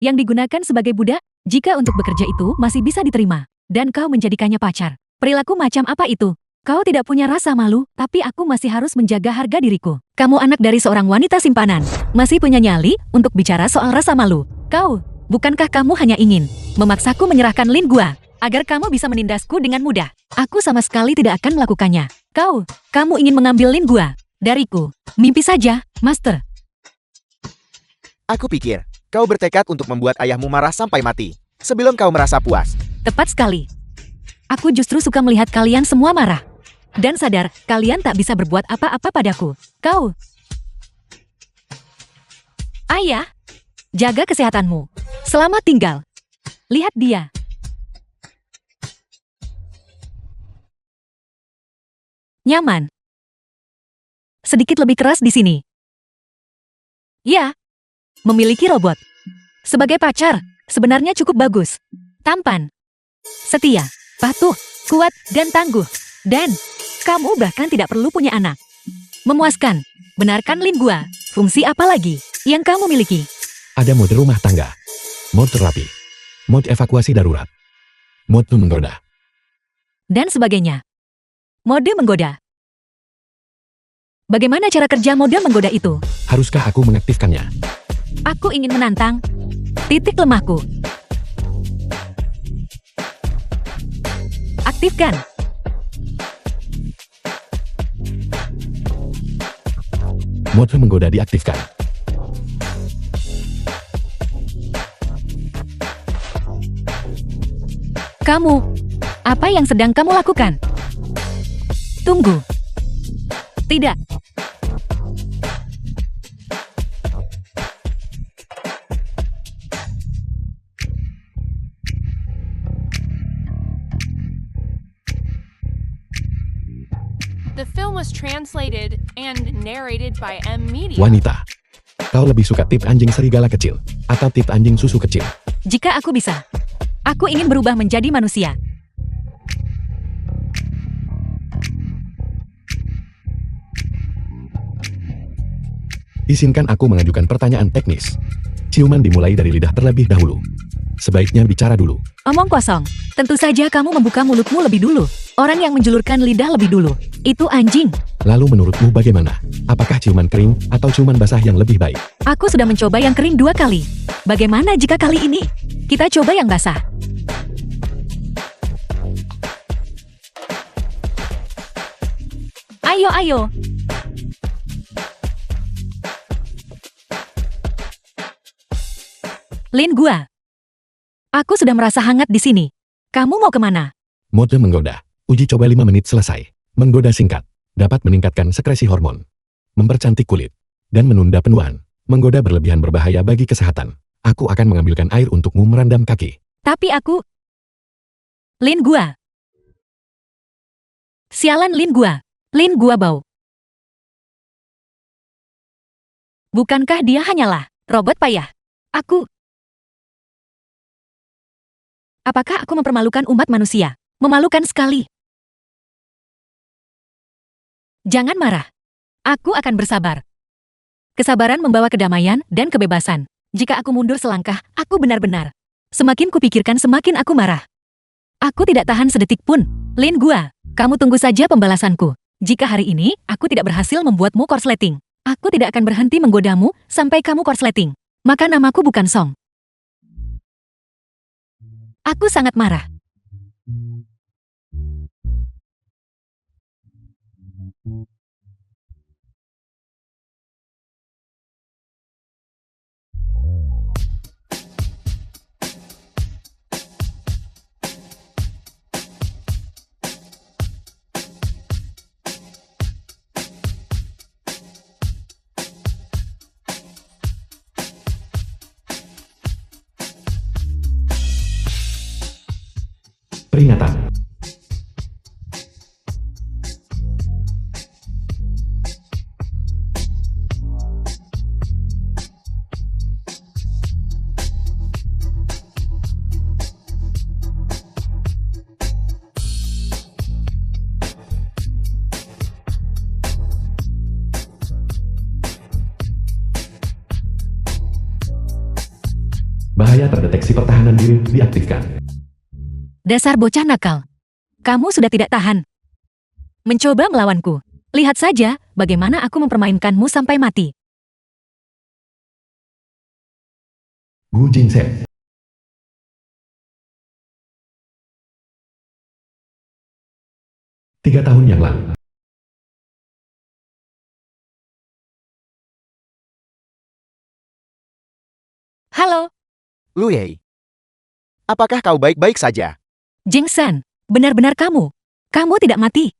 Speaker 1: yang digunakan sebagai budak, jika untuk bekerja itu masih bisa diterima, dan kau menjadikannya pacar. Perilaku macam apa itu? Kau tidak punya rasa malu, tapi aku masih harus menjaga harga diriku. Kamu anak dari seorang wanita simpanan, masih punya nyali untuk bicara soal rasa malu. Kau, bukankah kamu hanya ingin memaksaku menyerahkan Lin Gua, agar kamu bisa menindasku dengan mudah? Aku sama sekali tidak akan melakukannya. Kamu ingin mengambil Lin Gua dariku. Mimpi saja, Master.
Speaker 2: Aku pikir, kau bertekad untuk membuat ayahmu marah sampai mati, sebelum kau merasa puas.
Speaker 1: Tepat sekali. Aku justru suka melihat kalian semua marah. Dan sadar, kalian tak bisa berbuat apa-apa padaku. Kau. Ayah, jaga kesehatanmu. Selamat tinggal. Lihat dia. Nyaman. Sedikit lebih keras di sini. Ya, memiliki robot. Sebagai pacar, sebenarnya cukup bagus. Tampan, setia, patuh, kuat, dan tangguh. Dan, kamu bahkan tidak perlu punya anak. Memuaskan. Benarkan Lin Gua? Fungsi apa lagi yang kamu miliki?
Speaker 3: Ada mode rumah tangga, mode terapi, mode evakuasi darurat, mode menggoda.
Speaker 1: Dan sebagainya. Mode menggoda. Bagaimana cara kerja mode menggoda itu?
Speaker 3: Haruskah aku mengaktifkannya?
Speaker 1: Aku ingin menantang titik lemahku. Aktifkan.
Speaker 3: Mode menggoda diaktifkan.
Speaker 1: Kamu, apa yang sedang kamu lakukan? Tunggu. Tidak.
Speaker 4: The film was translated and narrated by M Media.
Speaker 3: Wanita, kau lebih suka tip anjing serigala kecil atau tip anjing susu kecil?
Speaker 1: Jika aku bisa, aku ingin berubah menjadi manusia.
Speaker 3: Izinkan aku mengajukan pertanyaan teknis. Ciuman dimulai dari lidah terlebih dahulu. Sebaiknya bicara dulu.
Speaker 1: Omong kosong. Tentu saja kamu membuka mulutmu lebih dulu. Orang yang menjulurkan lidah lebih dulu. Itu anjing.
Speaker 3: Lalu menurutmu bagaimana? Apakah ciuman kering atau ciuman basah yang lebih baik?
Speaker 1: Aku sudah mencoba yang kering 2 kali. Bagaimana jika kali ini kita coba yang basah? Ayo, ayo. Lin Gua. Aku sudah merasa hangat di sini. Kamu mau kemana?
Speaker 3: Mode menggoda. Uji coba 5 menit selesai. Menggoda singkat. Dapat meningkatkan sekresi hormon. Mempercantik kulit. Dan menunda penuaan. Menggoda berlebihan berbahaya bagi kesehatan. Aku akan mengambilkan air untukmu merendam kaki.
Speaker 1: Tapi aku... Lin Gua. Sialan Lin Gua. Lin Gua bau. Bukankah dia hanyalah robot payah? Aku... Apakah aku mempermalukan umat manusia? Memalukan sekali. Jangan marah. Aku akan bersabar. Kesabaran membawa kedamaian dan kebebasan. Jika aku mundur selangkah, aku benar-benar. Semakin kupikirkan semakin aku marah. Aku tidak tahan sedetik pun. Lin Gua, kamu tunggu saja pembalasanku. Jika hari ini aku tidak berhasil membuatmu korsleting, aku tidak akan berhenti menggodamu sampai kamu korsleting. Maka namaku bukan Song. Aku sangat marah.
Speaker 3: Peringatan. Bahaya terdeteksi pertahanan diri diaktifkan.
Speaker 1: Dasar bocah nakal. Kamu sudah tidak tahan. Mencoba melawanku. Lihat saja bagaimana aku mempermainkanmu sampai mati.
Speaker 3: Gu Jingsen. Tiga tahun yang lalu.
Speaker 1: Halo,
Speaker 2: Lu Yei. Apakah kau baik-baik saja?
Speaker 1: Jing San. Benar-benar kamu. Kamu tidak mati.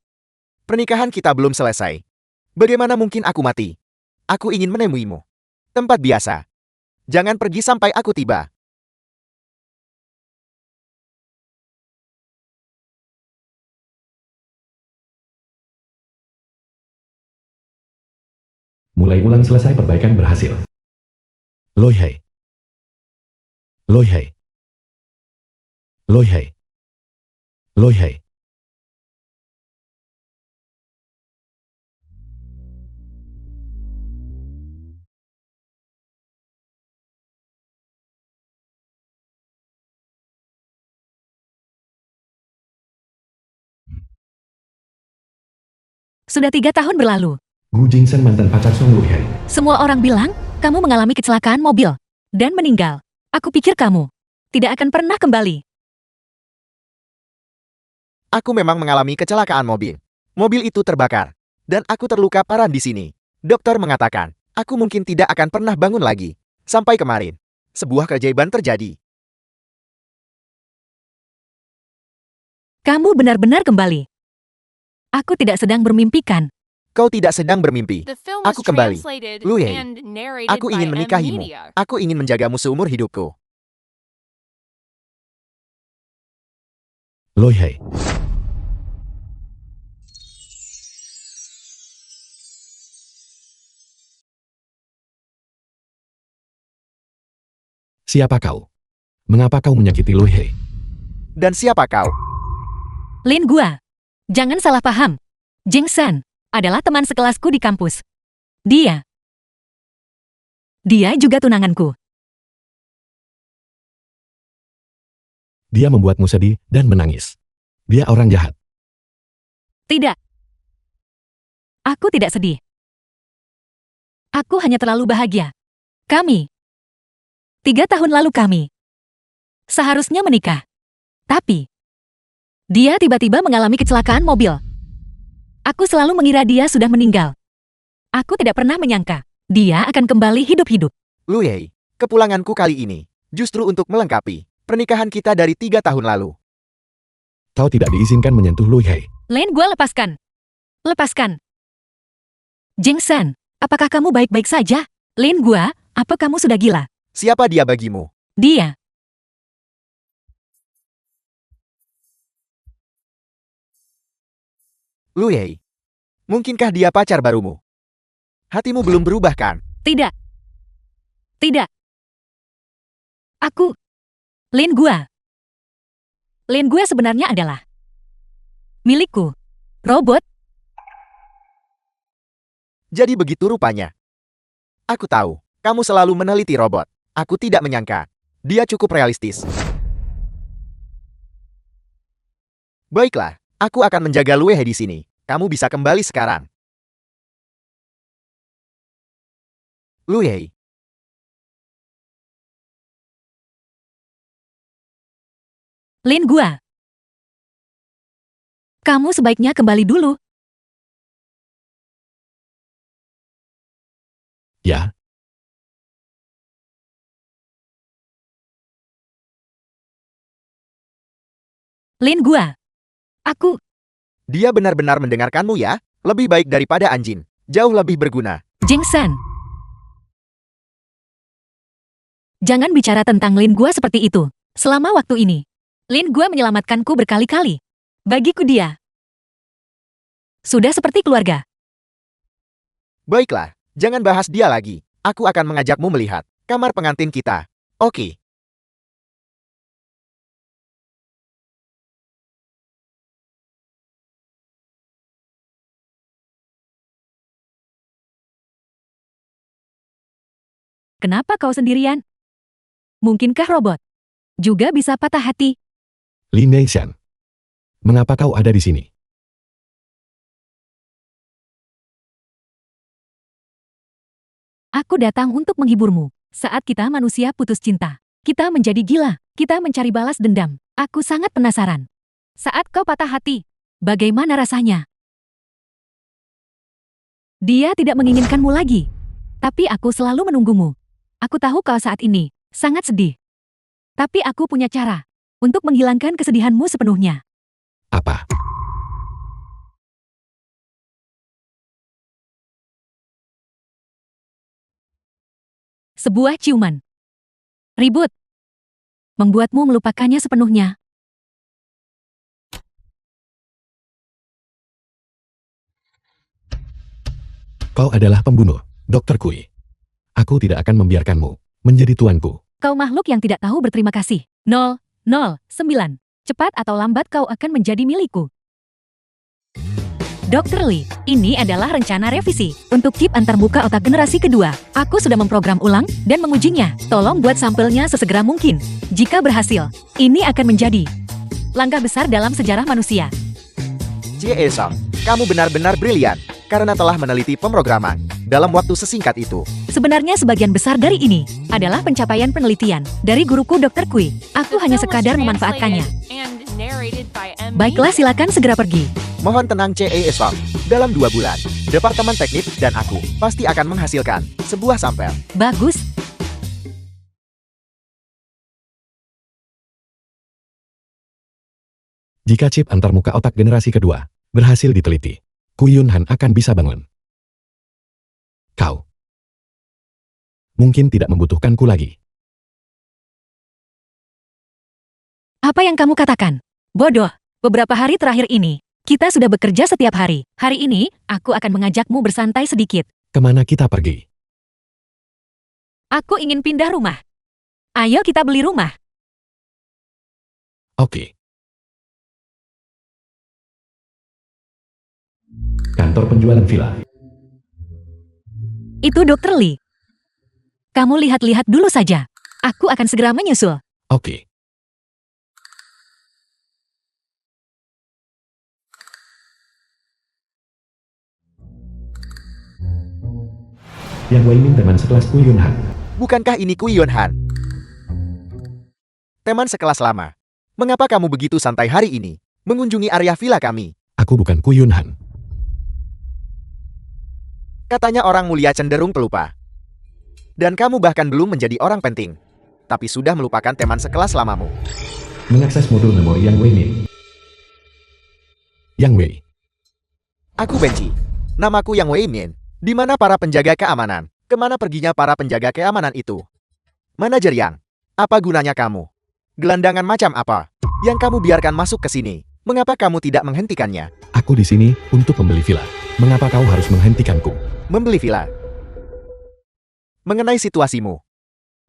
Speaker 2: Pernikahan kita belum selesai. Bagaimana mungkin aku mati? Aku ingin menemuimu. Tempat biasa. Jangan pergi sampai aku tiba.
Speaker 3: Mulai ulang selesai perbaikan berhasil. Loi Hei. Loi Hei. Loi Hei. Loi Hei.
Speaker 1: Sudah 3 tahun berlalu.
Speaker 3: Gu Jingsen mantan pacar Song Loi Hei.
Speaker 1: Semua orang bilang kamu mengalami kecelakaan mobil dan meninggal. Aku pikir kamu tidak akan pernah kembali.
Speaker 2: Aku memang mengalami kecelakaan mobil. Mobil itu terbakar. Dan aku terluka parah di sini. Dokter mengatakan, aku mungkin tidak akan pernah bangun lagi. Sampai kemarin. Sebuah keajaiban terjadi.
Speaker 1: Kamu benar-benar kembali. Aku tidak sedang bermimpikan.
Speaker 2: Kau tidak sedang bermimpi.
Speaker 4: The film was
Speaker 2: Aku kembali.
Speaker 4: translated
Speaker 2: Lu Yei.
Speaker 4: and narrated
Speaker 2: Aku ingin
Speaker 4: by M
Speaker 2: menikahimu.
Speaker 4: Media.
Speaker 2: Aku ingin menjagamu seumur hidupku.
Speaker 3: Loi Hei. Siapa kau? Mengapa kau menyakiti Loi Hei?
Speaker 2: Dan siapa kau?
Speaker 1: Lin Gua. Jangan salah paham. Jing San adalah teman sekelasku di kampus. Dia juga tunanganku.
Speaker 3: Dia membuatmu sedih dan menangis. Dia orang jahat.
Speaker 1: Tidak. Aku tidak sedih. Aku hanya terlalu bahagia. Kami 3 tahun lalu kami seharusnya menikah. Tapi dia tiba-tiba mengalami kecelakaan mobil. Aku selalu mengira dia sudah meninggal. Aku tidak pernah menyangka dia akan kembali hidup-hidup.
Speaker 2: Lu Yei, kepulanganku kali ini justru untuk melengkapi pernikahan kita dari 3 tahun lalu.
Speaker 3: Kau tidak diizinkan menyentuh Loi Hei.
Speaker 1: Lin Gua, lepaskan. Lepaskan. Jing San, apakah kamu baik-baik saja? Lin Gua, apa kamu sudah gila?
Speaker 2: Siapa dia bagimu?
Speaker 1: Dia.
Speaker 2: Lu Yei. Mungkinkah dia pacar barumu? Hatimu belum berubah kan?
Speaker 1: Tidak. Tidak. Aku. Lin Gua. Lin Gua sebenarnya adalah milikku. Robot.
Speaker 2: Jadi begitu rupanya. Aku tahu, kamu selalu meneliti robot. Aku tidak menyangka. Dia cukup realistis. Baiklah, aku akan menjaga Lue He di sini. Kamu bisa kembali sekarang. Lue He.
Speaker 1: Lin Gua. Kamu sebaiknya kembali dulu.
Speaker 3: Ya,
Speaker 1: Lin Gua. Aku.
Speaker 2: Dia benar-benar mendengarkanmu ya? Lebih baik daripada anjing. Jauh lebih berguna.
Speaker 1: Jing San. Jangan bicara tentang Lin Gua seperti itu. Selama waktu ini, Lin Gua menyelamatkanku berkali-kali. Bagiku dia sudah seperti keluarga.
Speaker 2: Baiklah, jangan bahas dia lagi. Aku akan mengajakmu melihat kamar pengantin kita. Oke.
Speaker 1: Kenapa kau sendirian? Mungkinkah robot juga bisa patah hati?
Speaker 3: Lin Meishan. Mengapa kau ada di sini?
Speaker 1: Aku datang untuk menghiburmu. Saat kita manusia putus cinta, kita menjadi gila, kita mencari balas dendam. Aku sangat penasaran. Saat kau patah hati, bagaimana rasanya? Dia tidak menginginkanmu lagi. Tapi aku selalu menunggumu. Aku tahu kau saat ini sangat sedih. Tapi aku punya cara untuk menghilangkan kesedihanmu sepenuhnya.
Speaker 3: Apa?
Speaker 1: Sebuah ciuman. Ribut. Membuatmu melupakannya sepenuhnya.
Speaker 3: Kau adalah pembunuh, Dr. Kui. Aku tidak akan membiarkanmu menjadi tuanku.
Speaker 1: Kau makhluk yang tidak tahu berterima kasih. 009. Cepat atau lambat kau akan menjadi milikku. Dr. Lee, ini adalah rencana revisi untuk chip antarmuka otak generasi kedua. Aku sudah memprogram ulang dan mengujinya. Tolong buat sampelnya sesegera mungkin. Jika berhasil, ini akan menjadi langkah besar dalam sejarah manusia.
Speaker 2: Cie Song, kamu benar-benar brilian karena telah meneliti pemrograman dalam waktu sesingkat itu.
Speaker 1: Sebenarnya sebagian besar dari ini adalah pencapaian penelitian dari guruku Dr. Kui. Aku hanya sekadar memanfaatkannya. Baiklah, silakan segera pergi.
Speaker 2: Mohon tenang Cie Song. Dalam 2 bulan, Departemen Teknik dan aku pasti akan menghasilkan sebuah sampel.
Speaker 1: Bagus.
Speaker 3: Jika chip antarmuka otak generasi kedua berhasil diteliti, Ku Yun Han akan bisa bangun. Kau mungkin tidak membutuhkanku lagi.
Speaker 1: Apa yang kamu katakan? Bodoh. Beberapa hari terakhir ini, kita sudah bekerja setiap hari. Hari ini, aku akan mengajakmu bersantai sedikit.
Speaker 3: Kemana kita pergi?
Speaker 1: Aku ingin pindah rumah. Ayo kita beli rumah.
Speaker 3: Oke. Kantor penjualan villa.
Speaker 1: Itu Dr. Lee. Kamu lihat-lihat dulu saja. Aku akan segera menyusul.
Speaker 3: Oke. Yang Wei Min teman sekelas Ku Yun Han.
Speaker 2: Bukankah ini Ku Yun Han? Teman sekelas lama. Mengapa kamu begitu santai hari ini mengunjungi area villa kami?
Speaker 3: Aku bukan Ku Yun Han.
Speaker 2: Katanya orang mulia cenderung pelupa. Dan kamu bahkan belum menjadi orang penting. Tapi sudah melupakan teman sekelas lamamu.
Speaker 3: Mengakses modul memori Yang Wei Min. Yang Wei.
Speaker 2: Aku benci. Namaku Yang Wei Min. Di mana para penjaga keamanan? Kemana perginya para penjaga keamanan itu? Manajer Yang, apa gunanya kamu? Gelandangan macam apa yang kamu biarkan masuk ke sini? Mengapa kamu tidak menghentikannya?
Speaker 3: Aku di sini untuk membeli villa. Mengapa kau harus menghentikanku?
Speaker 2: Membeli villa. Mengenai situasimu,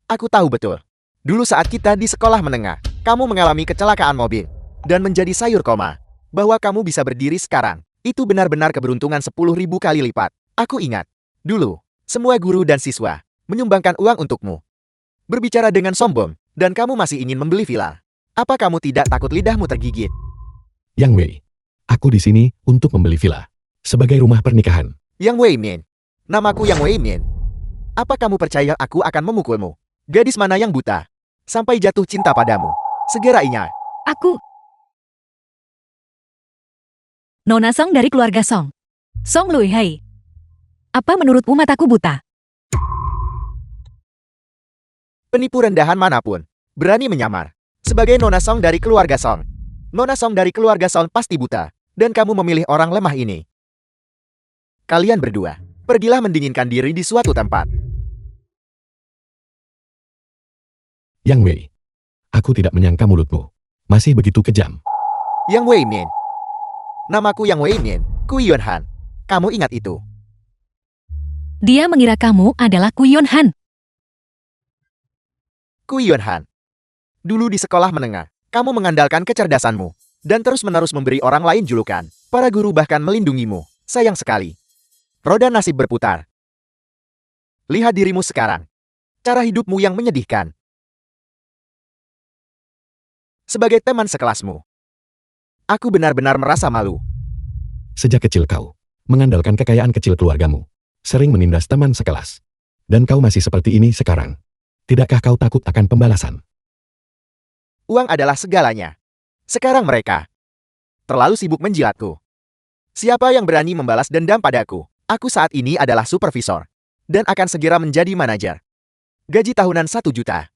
Speaker 2: aku tahu betul. Dulu saat kita di sekolah menengah, kamu mengalami kecelakaan mobil dan menjadi sayur koma. Bahwa kamu bisa berdiri sekarang, itu benar-benar keberuntungan 10.000 kali lipat. Aku ingat, dulu, semua guru dan siswa menyumbangkan uang untukmu. Berbicara dengan sombong, dan kamu masih ingin membeli villa. Apa kamu tidak takut lidahmu tergigit?
Speaker 3: Yang Wei. Aku di sini untuk membeli villa. Sebagai rumah pernikahan.
Speaker 2: Yang Wei Min. Namaku Yang Wei Min. Apa kamu percaya aku akan memukulmu? Gadis mana yang buta? Sampai jatuh cinta padamu. Segera ingat.
Speaker 1: Aku Nona Song dari keluarga Song. Song Lui Hei. Apa menurutmu mataku buta?
Speaker 2: Penipu rendahan manapun berani menyamar sebagai Nona Song dari keluarga Song. Nona Song dari keluarga Song pasti buta, dan kamu memilih orang lemah ini. Kalian berdua, pergilah mendinginkan diri di suatu tempat.
Speaker 3: Yang Wei. Aku tidak menyangka mulutmu masih begitu kejam.
Speaker 2: Yang Wei Min. Namaku Yang Wei Min, Kui Yonhan. Kamu ingat itu?
Speaker 1: Dia mengira kamu adalah Kui Yonhan.
Speaker 2: Kui Yonhan. Dulu di sekolah menengah, kamu mengandalkan kecerdasanmu dan terus-menerus memberi orang lain julukan. Para guru bahkan melindungimu. Sayang sekali. Roda nasib berputar. Lihat dirimu sekarang. Cara hidupmu yang menyedihkan. Sebagai teman sekelasmu, aku benar-benar merasa malu.
Speaker 3: Sejak kecil kau mengandalkan kekayaan kecil keluargamu, sering menindas teman sekelas. Dan kau masih seperti ini sekarang. Tidakkah kau takut akan pembalasan?
Speaker 2: Uang adalah segalanya. Sekarang mereka terlalu sibuk menjilatku. Siapa yang berani membalas dendam padaku? Aku saat ini adalah supervisor dan akan segera menjadi manajer. Gaji tahunan 1 juta.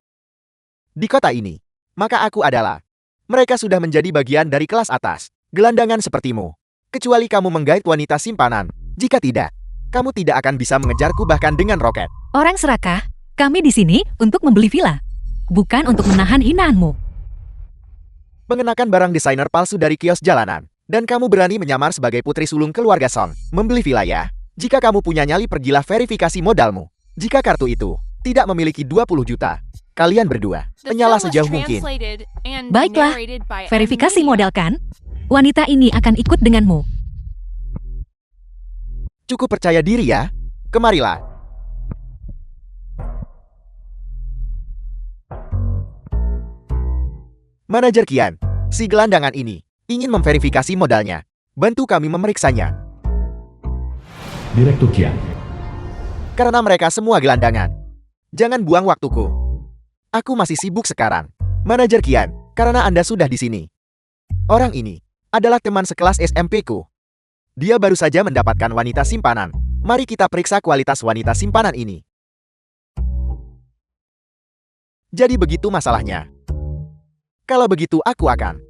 Speaker 2: Di kota ini, maka aku adalah. Mereka sudah menjadi bagian dari kelas atas, gelandangan sepertimu. Kecuali kamu menggait wanita simpanan. Jika tidak, kamu tidak akan bisa mengejarku bahkan dengan roket.
Speaker 1: Orang serakah, kami di sini untuk membeli villa, bukan untuk menahan hinaanmu.
Speaker 2: Mengenakan barang desainer palsu dari kios jalanan, dan kamu berani menyamar sebagai putri sulung keluarga Song. Membeli villa ya? Jika kamu punya nyali, pergilah verifikasi modalmu. Jika kartu itu tidak memiliki 20 juta, kalian berdua
Speaker 4: The
Speaker 2: penyalah
Speaker 4: film was
Speaker 2: sejauh mungkin.
Speaker 4: translated and
Speaker 1: Baiklah,
Speaker 4: narrated by M.
Speaker 1: verifikasi
Speaker 4: Media.
Speaker 1: modal kan? Wanita ini akan ikut denganmu.
Speaker 2: Cukup percaya diri ya. Kemarilah. Manajer Kian, si gelandangan ini ingin memverifikasi modalnya. Bantu kami memeriksanya.
Speaker 3: Direktur Kian,
Speaker 2: Karena mereka semua gelandangan. Jangan buang waktuku. Aku masih sibuk sekarang. Manajer Kian, karena Anda sudah di sini. Orang ini adalah teman sekelas SMP-ku. Dia baru saja mendapatkan wanita simpanan. Mari kita periksa kualitas wanita simpanan ini. Jadi begitu masalahnya. Kalau begitu aku akan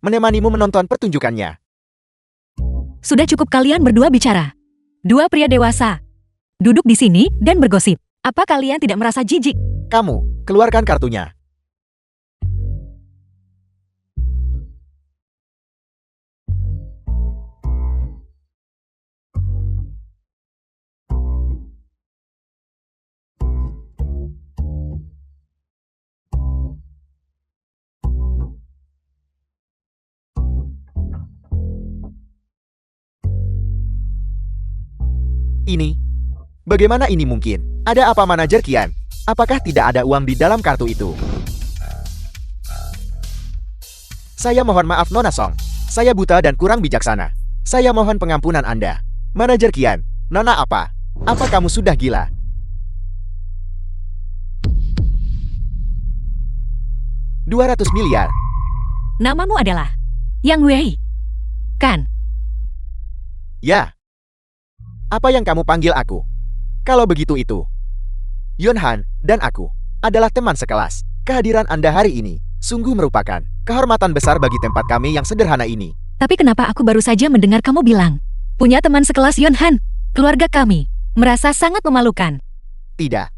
Speaker 2: menemanimu menonton pertunjukannya.
Speaker 1: Sudah cukup kalian berdua bicara. Dua pria dewasa duduk di sini dan bergosip. Apa kalian tidak merasa jijik?
Speaker 2: Kamu, keluarkan kartunya. Ini? Bagaimana ini mungkin? Ada apa manajer Kian? Apakah tidak ada uang di dalam kartu itu? Saya mohon maaf Nona Song. Saya buta dan kurang bijaksana. Saya mohon pengampunan Anda. Manajer Kian, Nona apa? Apa kamu sudah gila? $200 miliar.
Speaker 1: Namamu adalah Yang Wei, kan?
Speaker 2: Ya. Apa yang kamu panggil aku? Kalau begitu itu. Yonhan dan aku adalah teman sekelas. Kehadiran Anda hari ini sungguh merupakan kehormatan besar bagi tempat kami yang sederhana ini.
Speaker 1: Tapi kenapa aku baru saja mendengar kamu bilang punya teman sekelas Yonhan? Keluarga kami merasa sangat memalukan.
Speaker 2: Tidak.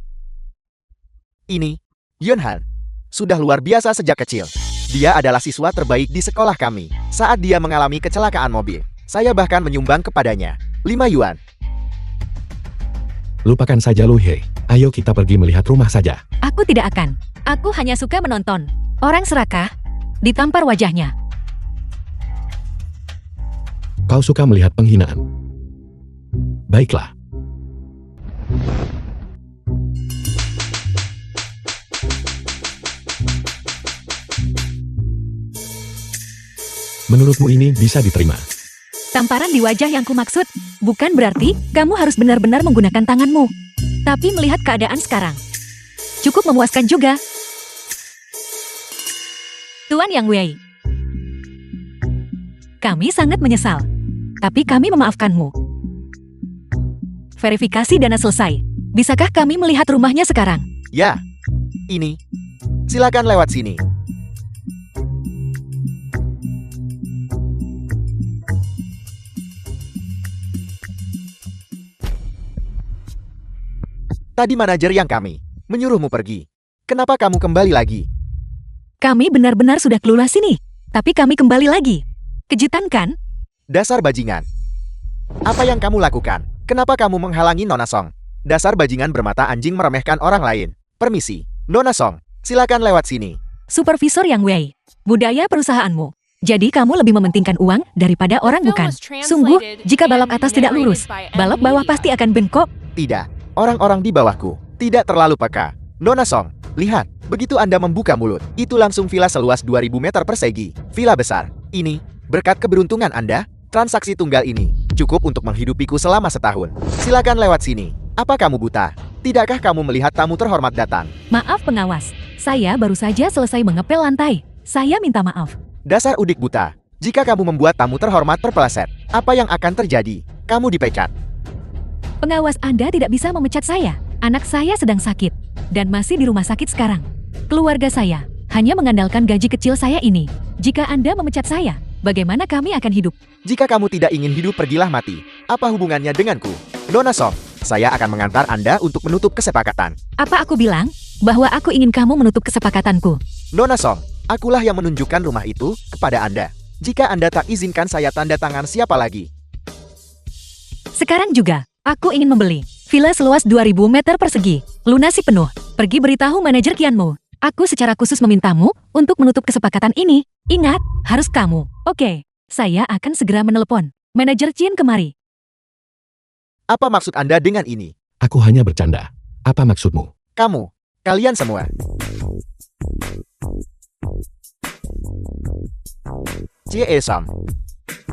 Speaker 2: Ini, Yonhan, sudah luar biasa sejak kecil. Dia adalah siswa terbaik di sekolah kami. Saat dia mengalami kecelakaan mobil, saya bahkan menyumbang kepadanya 5 yuan.
Speaker 3: lupakan saja Lu Hei. Ayo kita pergi melihat rumah saja.
Speaker 1: Aku tidak akan. Aku hanya suka menonton. Orang serakah ditampar wajahnya.
Speaker 3: Kau suka melihat penghinaan. Baiklah. Menurutmu ini bisa diterima?
Speaker 1: Tamparan di wajah yang kumaksud bukan berarti kamu harus benar-benar menggunakan tanganmu. Tapi melihat keadaan sekarang, cukup memuaskan juga. Tuan Yang Wei, kami sangat menyesal, tapi kami memaafkanmu. Verifikasi dana selesai. Bisakah kami melihat rumahnya sekarang?
Speaker 2: Ya, ini. Silakan lewat sini. Tadi manajer yang kami menyuruhmu pergi. Kenapa kamu kembali lagi?
Speaker 1: Kami benar-benar sudah keluar sini. Tapi kami kembali lagi. Kejutan kan?
Speaker 2: Dasar bajingan. Apa yang kamu lakukan? Kenapa kamu menghalangi Nona Song? Dasar bajingan bermata anjing meremehkan orang lain. Permisi, Nona Song, silakan lewat sini.
Speaker 1: Supervisor Yang Wei, budaya perusahaanmu. Jadi kamu lebih mementingkan uang daripada orang bukan? Sungguh, jika balok atas tidak lurus, balok bawah pasti akan bengkok.
Speaker 2: Tidak, orang-orang di bawahku tidak terlalu peka. Nona Song, lihat, begitu Anda membuka mulut, itu langsung villa seluas 2000 meter persegi. Villa besar. Ini, berkat keberuntungan Anda, transaksi tunggal ini cukup untuk menghidupiku selama setahun. Silakan lewat sini. Apa kamu buta? Tidakkah kamu melihat tamu terhormat datang?
Speaker 1: Maaf pengawas, saya baru saja selesai mengepel lantai. Saya minta maaf.
Speaker 2: Dasar udik buta. Jika kamu membuat tamu terhormat terpeleset, apa yang akan terjadi? Kamu dipecat.
Speaker 1: Pengawas Anda tidak bisa memecat saya. Anak saya sedang sakit dan masih di rumah sakit sekarang. Keluarga saya hanya mengandalkan gaji kecil saya ini. Jika Anda memecat saya, bagaimana kami akan hidup?
Speaker 2: Jika kamu tidak ingin hidup, pergilah mati. Apa hubungannya denganku? Nona Song, saya akan mengantar Anda untuk menutup kesepakatan.
Speaker 1: Apa aku bilang? Bahwa aku ingin kamu menutup kesepakatanku.
Speaker 2: Nona Song, akulah yang menunjukkan rumah itu kepada Anda. Jika Anda tak izinkan saya tanda tangan, siapa lagi?
Speaker 1: Sekarang juga, aku ingin membeli villa seluas 2000 meter persegi. Lunasi penuh. Pergi beritahu manajer Kianmu. Aku secara khusus memintamu untuk menutup kesepakatan ini. Ingat, harus kamu. Oke, saya akan segera menelepon manajer Cien kemari.
Speaker 2: Apa maksud Anda dengan ini?
Speaker 3: Aku hanya bercanda. Apa maksudmu?
Speaker 2: Kamu, kalian semua. Cie Esam.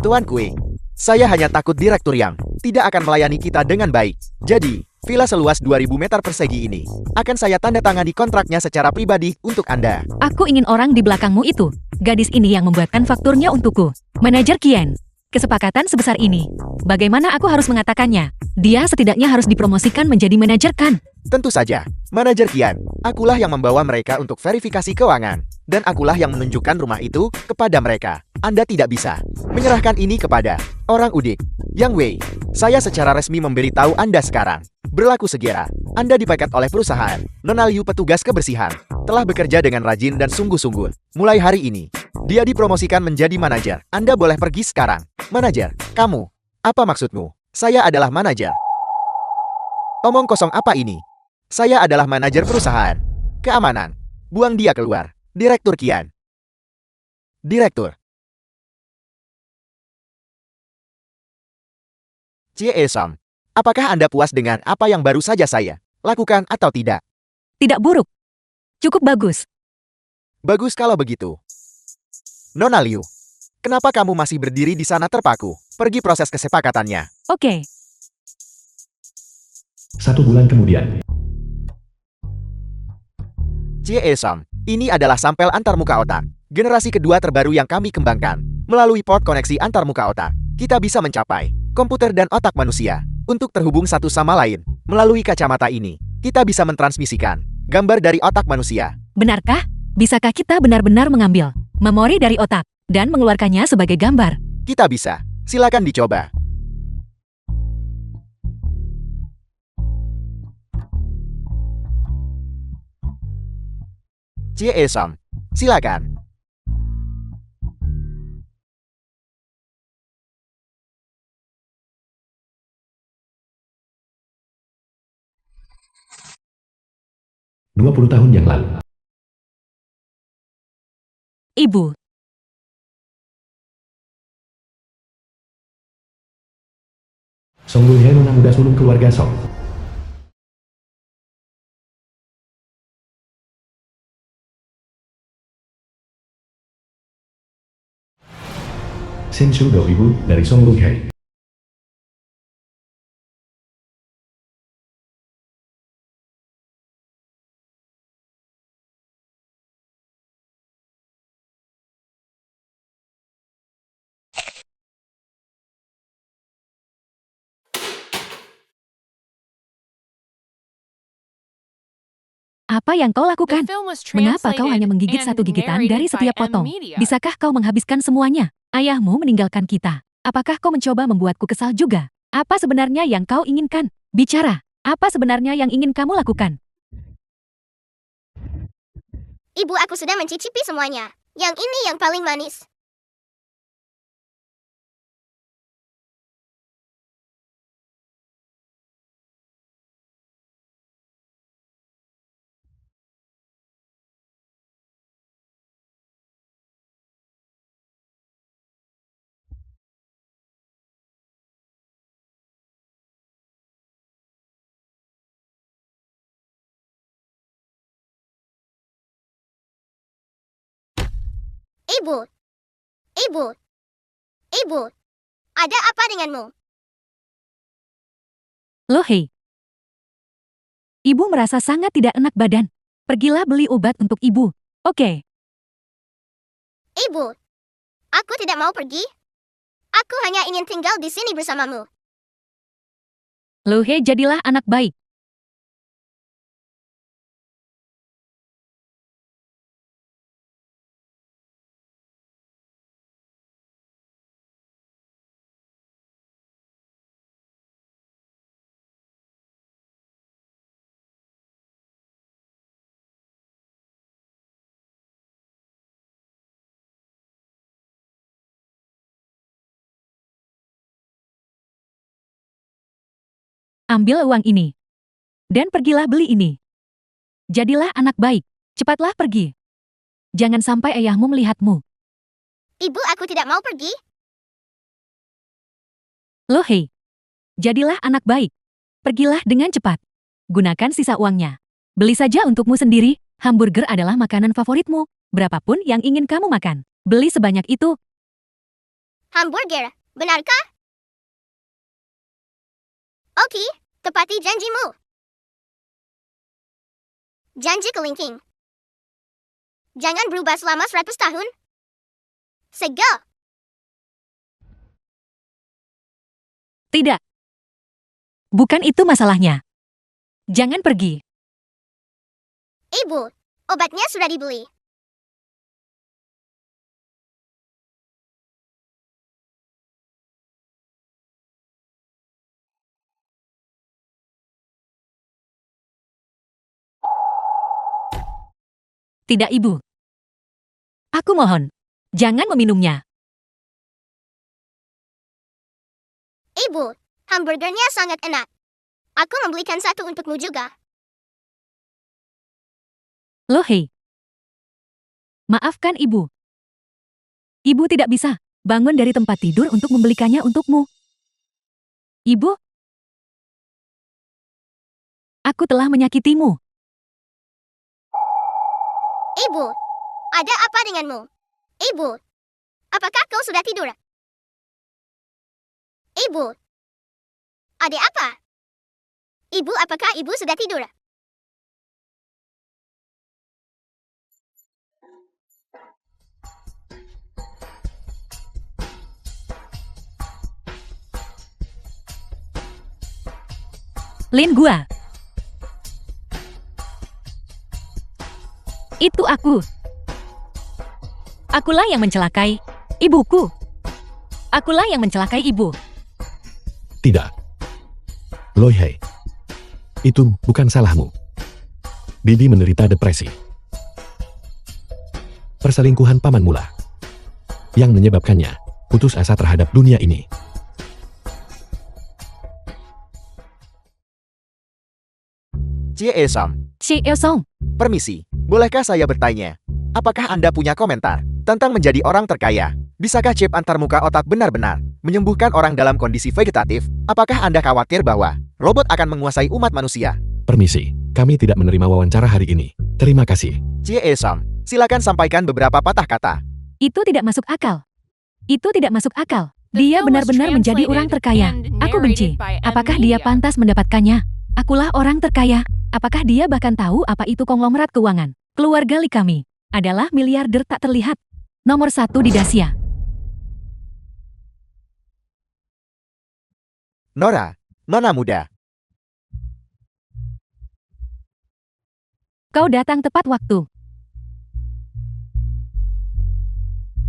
Speaker 2: Tuan Kui, saya hanya takut Direktur Yang tidak akan melayani kita dengan baik. Jadi, villa seluas 2000 meter persegi ini akan saya tanda tangani kontraknya secara pribadi untuk Anda.
Speaker 1: Aku ingin orang di belakangmu itu. Gadis ini yang membuatkan fakturnya untukku. Manajer Kian. Kesepakatan sebesar ini. Bagaimana aku harus mengatakannya? Dia setidaknya harus dipromosikan menjadi manajer kan?
Speaker 2: Tentu saja, manajer Kian. Akulah yang membawa mereka untuk verifikasi keuangan. Dan akulah yang menunjukkan rumah itu kepada mereka. Anda tidak bisa menyerahkan ini kepada orang udik. Yang Wei, saya secara resmi memberitahu Anda sekarang. Berlaku segera, Anda dipecat oleh perusahaan. Nona Liu petugas kebersihan telah bekerja dengan rajin dan sungguh-sungguh. Mulai hari ini, dia dipromosikan menjadi manajer. Anda boleh pergi sekarang. Manajer, kamu, apa maksudmu? Saya adalah manajer. Omong kosong apa ini? Saya adalah manajer perusahaan. Keamanan. Buang dia keluar. Direktur Kian. Direktur. Cie Esam, apakah Anda puas dengan apa yang baru saja saya lakukan atau tidak?
Speaker 1: Tidak buruk. Cukup bagus.
Speaker 2: Bagus kalau begitu. Nona Liu, kenapa kamu masih berdiri di sana terpaku? Pergi proses kesepakatannya.
Speaker 1: Oke.
Speaker 3: 1 bulan kemudian.
Speaker 2: Cie Esam, ini adalah sampel antarmuka otak. Generasi kedua terbaru yang kami kembangkan. Melalui port koneksi antarmuka otak, kita bisa mencapai komputer dan otak manusia untuk terhubung satu sama lain. Melalui kacamata ini, kita bisa mentransmisikan gambar dari otak manusia.
Speaker 1: Benarkah? Bisakah kita benar-benar mengambil memori dari otak dan mengeluarkannya sebagai gambar?
Speaker 2: Kita bisa. Silakan dicoba. Cie Esam, silakan.
Speaker 3: Dua 20 tahun yang lalu.
Speaker 1: Ibu.
Speaker 3: Song Luhe, nona muda sulung keluarga Song. Shin Shu Do, ibu dari Song Luhe.
Speaker 1: Apa yang kau
Speaker 4: The
Speaker 1: lakukan?
Speaker 4: film was
Speaker 1: Mengapa kau hanya
Speaker 4: translated
Speaker 1: menggigit
Speaker 4: and
Speaker 1: satu gigitan
Speaker 4: narrated
Speaker 1: dari
Speaker 4: by
Speaker 1: setiap
Speaker 4: M
Speaker 1: potong?
Speaker 4: Media.
Speaker 1: Bisakah kau menghabiskan semuanya? Ayahmu meninggalkan kita. Apakah kau mencoba membuatku kesal juga? Apa sebenarnya yang kau inginkan? Bicara. Apa sebenarnya yang ingin kamu lakukan?
Speaker 5: Ibu aku sudah mencicipi semuanya. Yang ini yang paling manis. Ibu. Ibu. Ibu. Ada apa denganmu?
Speaker 1: Loh hei. Ibu merasa sangat tidak enak badan. Pergilah beli obat untuk ibu. Oke.
Speaker 5: Ibu. Aku tidak mau pergi. Aku hanya ingin tinggal di sini bersamamu.
Speaker 1: Loh hei, jadilah anak baik. Ambil uang ini. Dan pergilah beli ini. Jadilah anak baik. Cepatlah pergi. Jangan sampai ayahmu melihatmu.
Speaker 5: Ibu, aku tidak mau pergi.
Speaker 1: Loh hei. Jadilah anak baik. Pergilah dengan cepat. Gunakan sisa uangnya. Beli saja untukmu sendiri. Hamburger adalah makanan favoritmu. Berapapun yang ingin kamu makan. Beli sebanyak itu.
Speaker 5: Hamburger, benarkah? Oke, tepati janjimu. Janji kelingking. Jangan berubah selama 100 tahun. Sega.
Speaker 1: Tidak. Bukan itu masalahnya. Jangan pergi.
Speaker 5: Ibu, obatnya sudah dibeli.
Speaker 1: Tidak, Ibu. Aku mohon. Jangan meminumnya.
Speaker 5: Ibu, hamburgernya sangat enak. Aku membelikan satu untukmu juga.
Speaker 1: Loh hei. Maafkan Ibu. Ibu tidak bisa bangun dari tempat tidur untuk membelikannya untukmu. Ibu, aku telah menyakitimu.
Speaker 5: Ibu, ada apa denganmu? Ibu, apakah kau sudah tidur? Ibu, ada apa? Ibu, apakah ibu sudah tidur?
Speaker 1: Lin gua. Itu aku. Akulah yang mencelakai ibuku. Akulah yang mencelakai ibu.
Speaker 3: Tidak. Loi Hei. Itu bukan salahmu. Bibi menderita depresi. Perselingkuhan paman mula. Yang menyebabkannya putus asa terhadap dunia ini.
Speaker 2: Cie Esam,
Speaker 1: Si Eosong,
Speaker 2: permisi. Bolehkah saya bertanya? Apakah Anda punya komentar tentang menjadi orang terkaya? Bisakah chip antarmuka otak benar-benar menyembuhkan orang dalam kondisi vegetatif? Apakah Anda khawatir bahwa robot akan menguasai umat manusia?
Speaker 3: Permisi, kami tidak menerima wawancara hari ini. Terima kasih.
Speaker 2: Cie Esam, silakan sampaikan beberapa patah kata.
Speaker 1: itu tidak masuk akal. Itu tidak masuk akal.
Speaker 4: The
Speaker 1: Dia
Speaker 4: film was
Speaker 1: benar-benar menjadi orang terkaya.
Speaker 4: translated
Speaker 1: Aku
Speaker 4: and
Speaker 1: benci.
Speaker 4: narrated by M.
Speaker 1: Apakah dia
Speaker 4: Media.
Speaker 1: pantas mendapatkannya? Akulah orang terkaya. Apakah dia bahkan tahu apa itu konglomerat keuangan? Keluarga Lee kami adalah miliarder tak terlihat. Nomor 1 di Dasia.
Speaker 2: Nora, nona muda.
Speaker 1: Kau datang tepat waktu.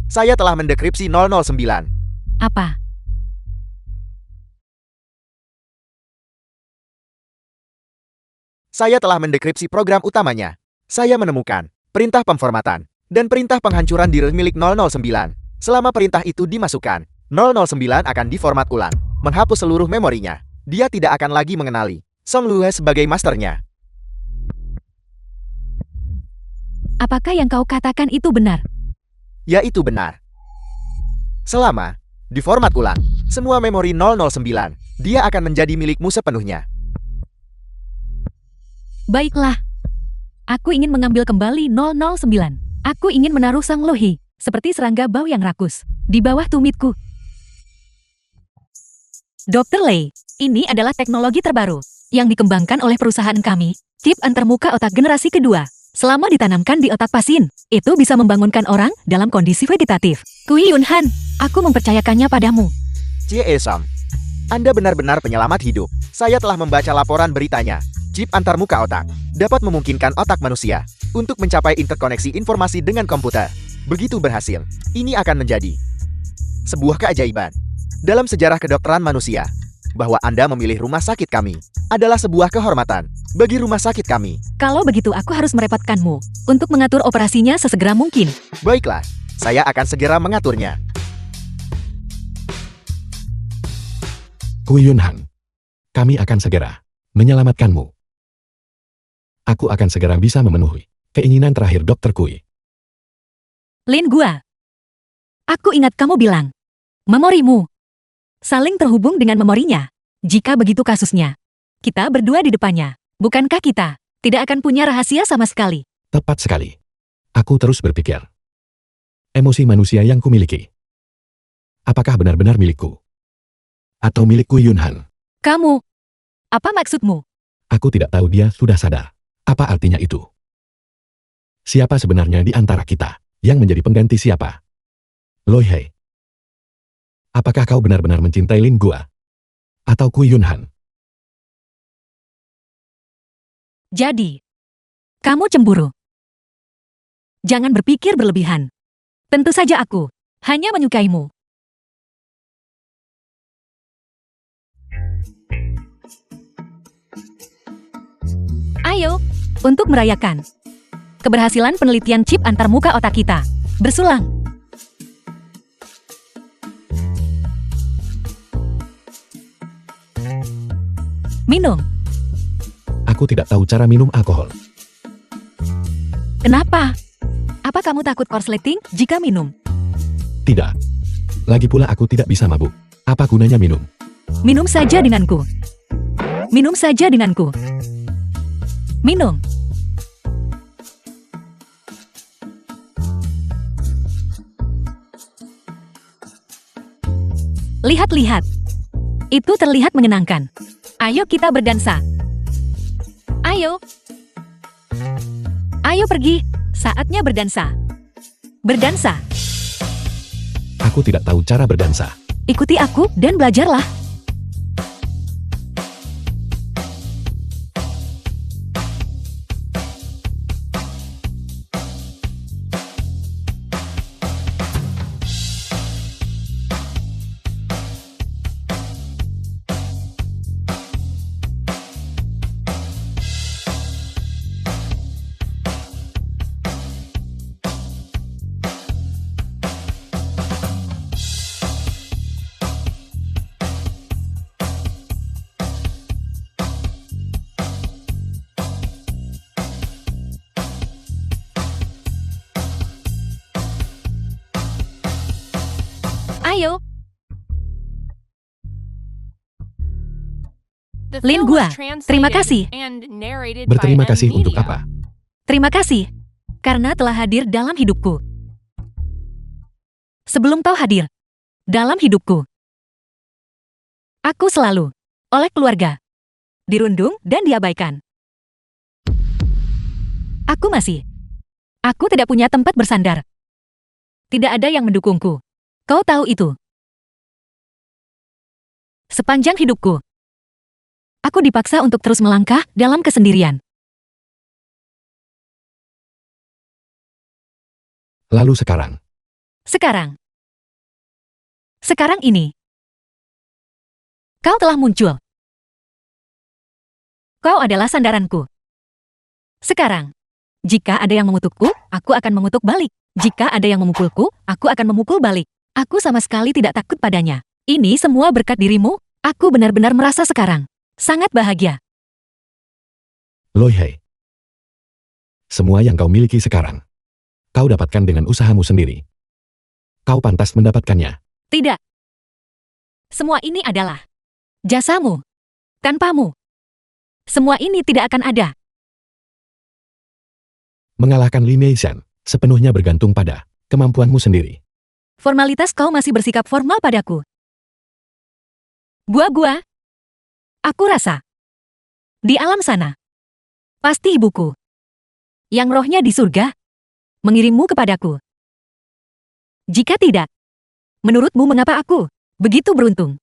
Speaker 2: Saya telah mendekripsi 009.
Speaker 1: Apa?
Speaker 2: Saya telah mendekripsi program utamanya. Saya menemukan perintah pemformatan, dan perintah penghancuran diri milik 009. Selama perintah itu dimasukkan, 009 akan diformat ulang, menghapus seluruh memorinya. Dia tidak akan lagi mengenali Song Lue sebagai masternya.
Speaker 1: Apakah yang kau katakan itu benar?
Speaker 2: Ya, itu benar. Selama diformat ulang semua memori 009, dia akan menjadi milikmu sepenuhnya.
Speaker 1: Baiklah. Aku ingin mengambil kembali 009. Aku ingin menaruh Sang Lohi, seperti serangga bau yang rakus, di bawah tumitku. Dr. Lei, ini adalah teknologi terbaru yang dikembangkan oleh perusahaan kami, chip antarmuka otak generasi kedua. Selama ditanamkan di otak pasien, itu bisa membangunkan orang dalam kondisi vegetatif. Kui Yunhan, aku mempercayakannya padamu.
Speaker 2: Cie Song, Anda benar-benar penyelamat hidup. Saya telah membaca laporan beritanya. Chip antarmuka otak dapat memungkinkan otak manusia untuk mencapai interkoneksi informasi dengan komputer. Begitu berhasil, ini akan menjadi sebuah keajaiban dalam sejarah kedokteran manusia. Bahwa Anda memilih rumah sakit kami adalah sebuah kehormatan bagi rumah sakit kami.
Speaker 1: Kalau begitu aku harus merepotkanmu untuk mengatur operasinya sesegera mungkin.
Speaker 2: Baiklah, saya akan segera mengaturnya.
Speaker 3: Kui Yunhan, kami akan segera menyelamatkanmu. Aku akan segera bisa memenuhi keinginan terakhir Dr. Kui.
Speaker 1: Lin Gua, aku ingat kamu bilang, memorimu saling terhubung dengan memorinya. Jika begitu kasusnya, kita berdua di depannya. Bukankah kita tidak akan punya rahasia sama sekali?
Speaker 3: Tepat sekali. Aku terus berpikir. Emosi manusia yang kumiliki. Apakah benar-benar milikku? Atau milik Kui Yunhan?
Speaker 1: Kamu, apa maksudmu?
Speaker 3: Aku tidak tahu dia sudah sadar. Apa artinya itu? Siapa sebenarnya di antara kita yang menjadi pengganti siapa? Loi Hei. Apakah kau benar-benar mencintai Lin Gua? Atau Kui Yunhan?
Speaker 1: Jadi, kamu cemburu. Jangan berpikir berlebihan. Tentu saja aku hanya menyukaimu. Ayo, untuk merayakan keberhasilan penelitian chip antarmuka otak kita. Bersulang. Minum.
Speaker 3: Aku tidak tahu cara minum alkohol.
Speaker 1: Kenapa? Apa kamu takut korsleting jika minum?
Speaker 3: Tidak. Lagi pula aku tidak bisa mabuk. Apa gunanya minum?
Speaker 1: Minum saja denganku. Minum saja denganku. Minum. Lihat-lihat. Itu terlihat menyenangkan. Ayo kita berdansa. Ayo. Ayo pergi. Saatnya berdansa. Berdansa.
Speaker 3: Aku tidak tahu cara berdansa.
Speaker 1: Ikuti aku dan belajarlah. Ayo.
Speaker 4: The
Speaker 1: Lin
Speaker 4: film
Speaker 1: Gua,
Speaker 4: was translated
Speaker 1: terima kasih.
Speaker 4: and narrated
Speaker 3: Berterima
Speaker 4: by
Speaker 3: kasih untuk
Speaker 4: M-Media.
Speaker 3: apa?
Speaker 1: Terima kasih karena telah hadir dalam hidupku. Sebelum kau hadir dalam hidupku, aku selalu oleh keluarga dirundung dan diabaikan. Aku tidak punya tempat bersandar. Tidak ada yang mendukungku. Kau tahu itu. Sepanjang hidupku, aku dipaksa untuk terus melangkah dalam kesendirian.
Speaker 3: Lalu sekarang,
Speaker 1: Sekarang ini, kau telah muncul. Kau adalah sandaranku. Sekarang, Jika ada yang mengutukku, aku akan mengutuk balik. Jika ada yang memukulku, aku akan memukul balik. Aku sama sekali tidak takut padanya. Ini semua berkat dirimu. Aku benar-benar merasa sekarang sangat bahagia.
Speaker 3: Loi Hei. Semua yang kau miliki sekarang, kau dapatkan dengan usahamu sendiri. Kau pantas mendapatkannya.
Speaker 1: Tidak. Semua ini adalah jasamu. Tanpamu, semua ini tidak akan ada.
Speaker 3: Mengalahkan Li Meishan sepenuhnya bergantung pada kemampuanmu sendiri.
Speaker 1: Formalitas kau masih bersikap formal padaku. Gua. Aku rasa. Di alam sana. Pasti ibuku. Yang rohnya di surga. Mengirimmu kepadaku. Jika tidak. Menurutmu mengapa aku begitu beruntung?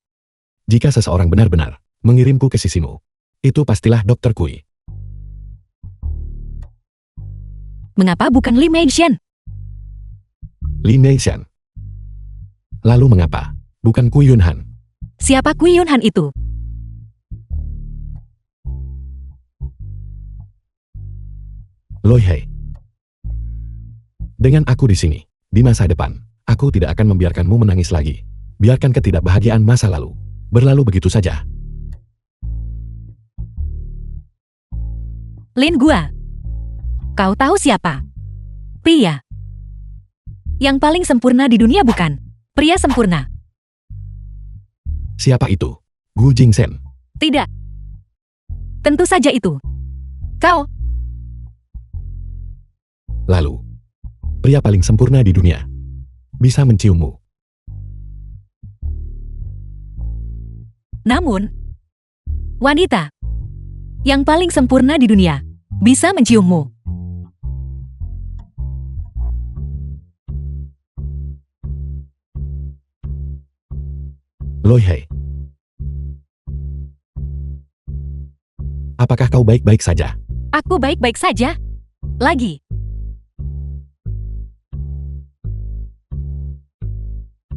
Speaker 3: Jika seseorang benar-benar mengirimku ke sisimu, itu pastilah Dr. Kui.
Speaker 1: Mengapa bukan Li Meishan?
Speaker 3: Li Meishan. Lalu mengapa bukan Kui Yunhan?
Speaker 1: Siapa Kui Yunhan itu?
Speaker 3: Loi Hei. Dengan aku di sini, di masa depan, aku tidak akan membiarkanmu menangis lagi. Biarkan ketidakbahagiaan masa lalu berlalu begitu saja.
Speaker 1: Lin Gua. Kau tahu siapa? Pria. Yang paling sempurna di dunia bukan? Pria sempurna.
Speaker 3: Siapa itu? Gu Jingsen.
Speaker 1: Tidak. Tentu saja itu. Kau.
Speaker 3: Lalu, pria paling sempurna di dunia bisa menciummu.
Speaker 1: Namun, wanita yang paling sempurna di dunia bisa menciummu.
Speaker 3: Loi Hei. Apakah kau baik-baik saja?
Speaker 1: Aku baik-baik saja. Lagi.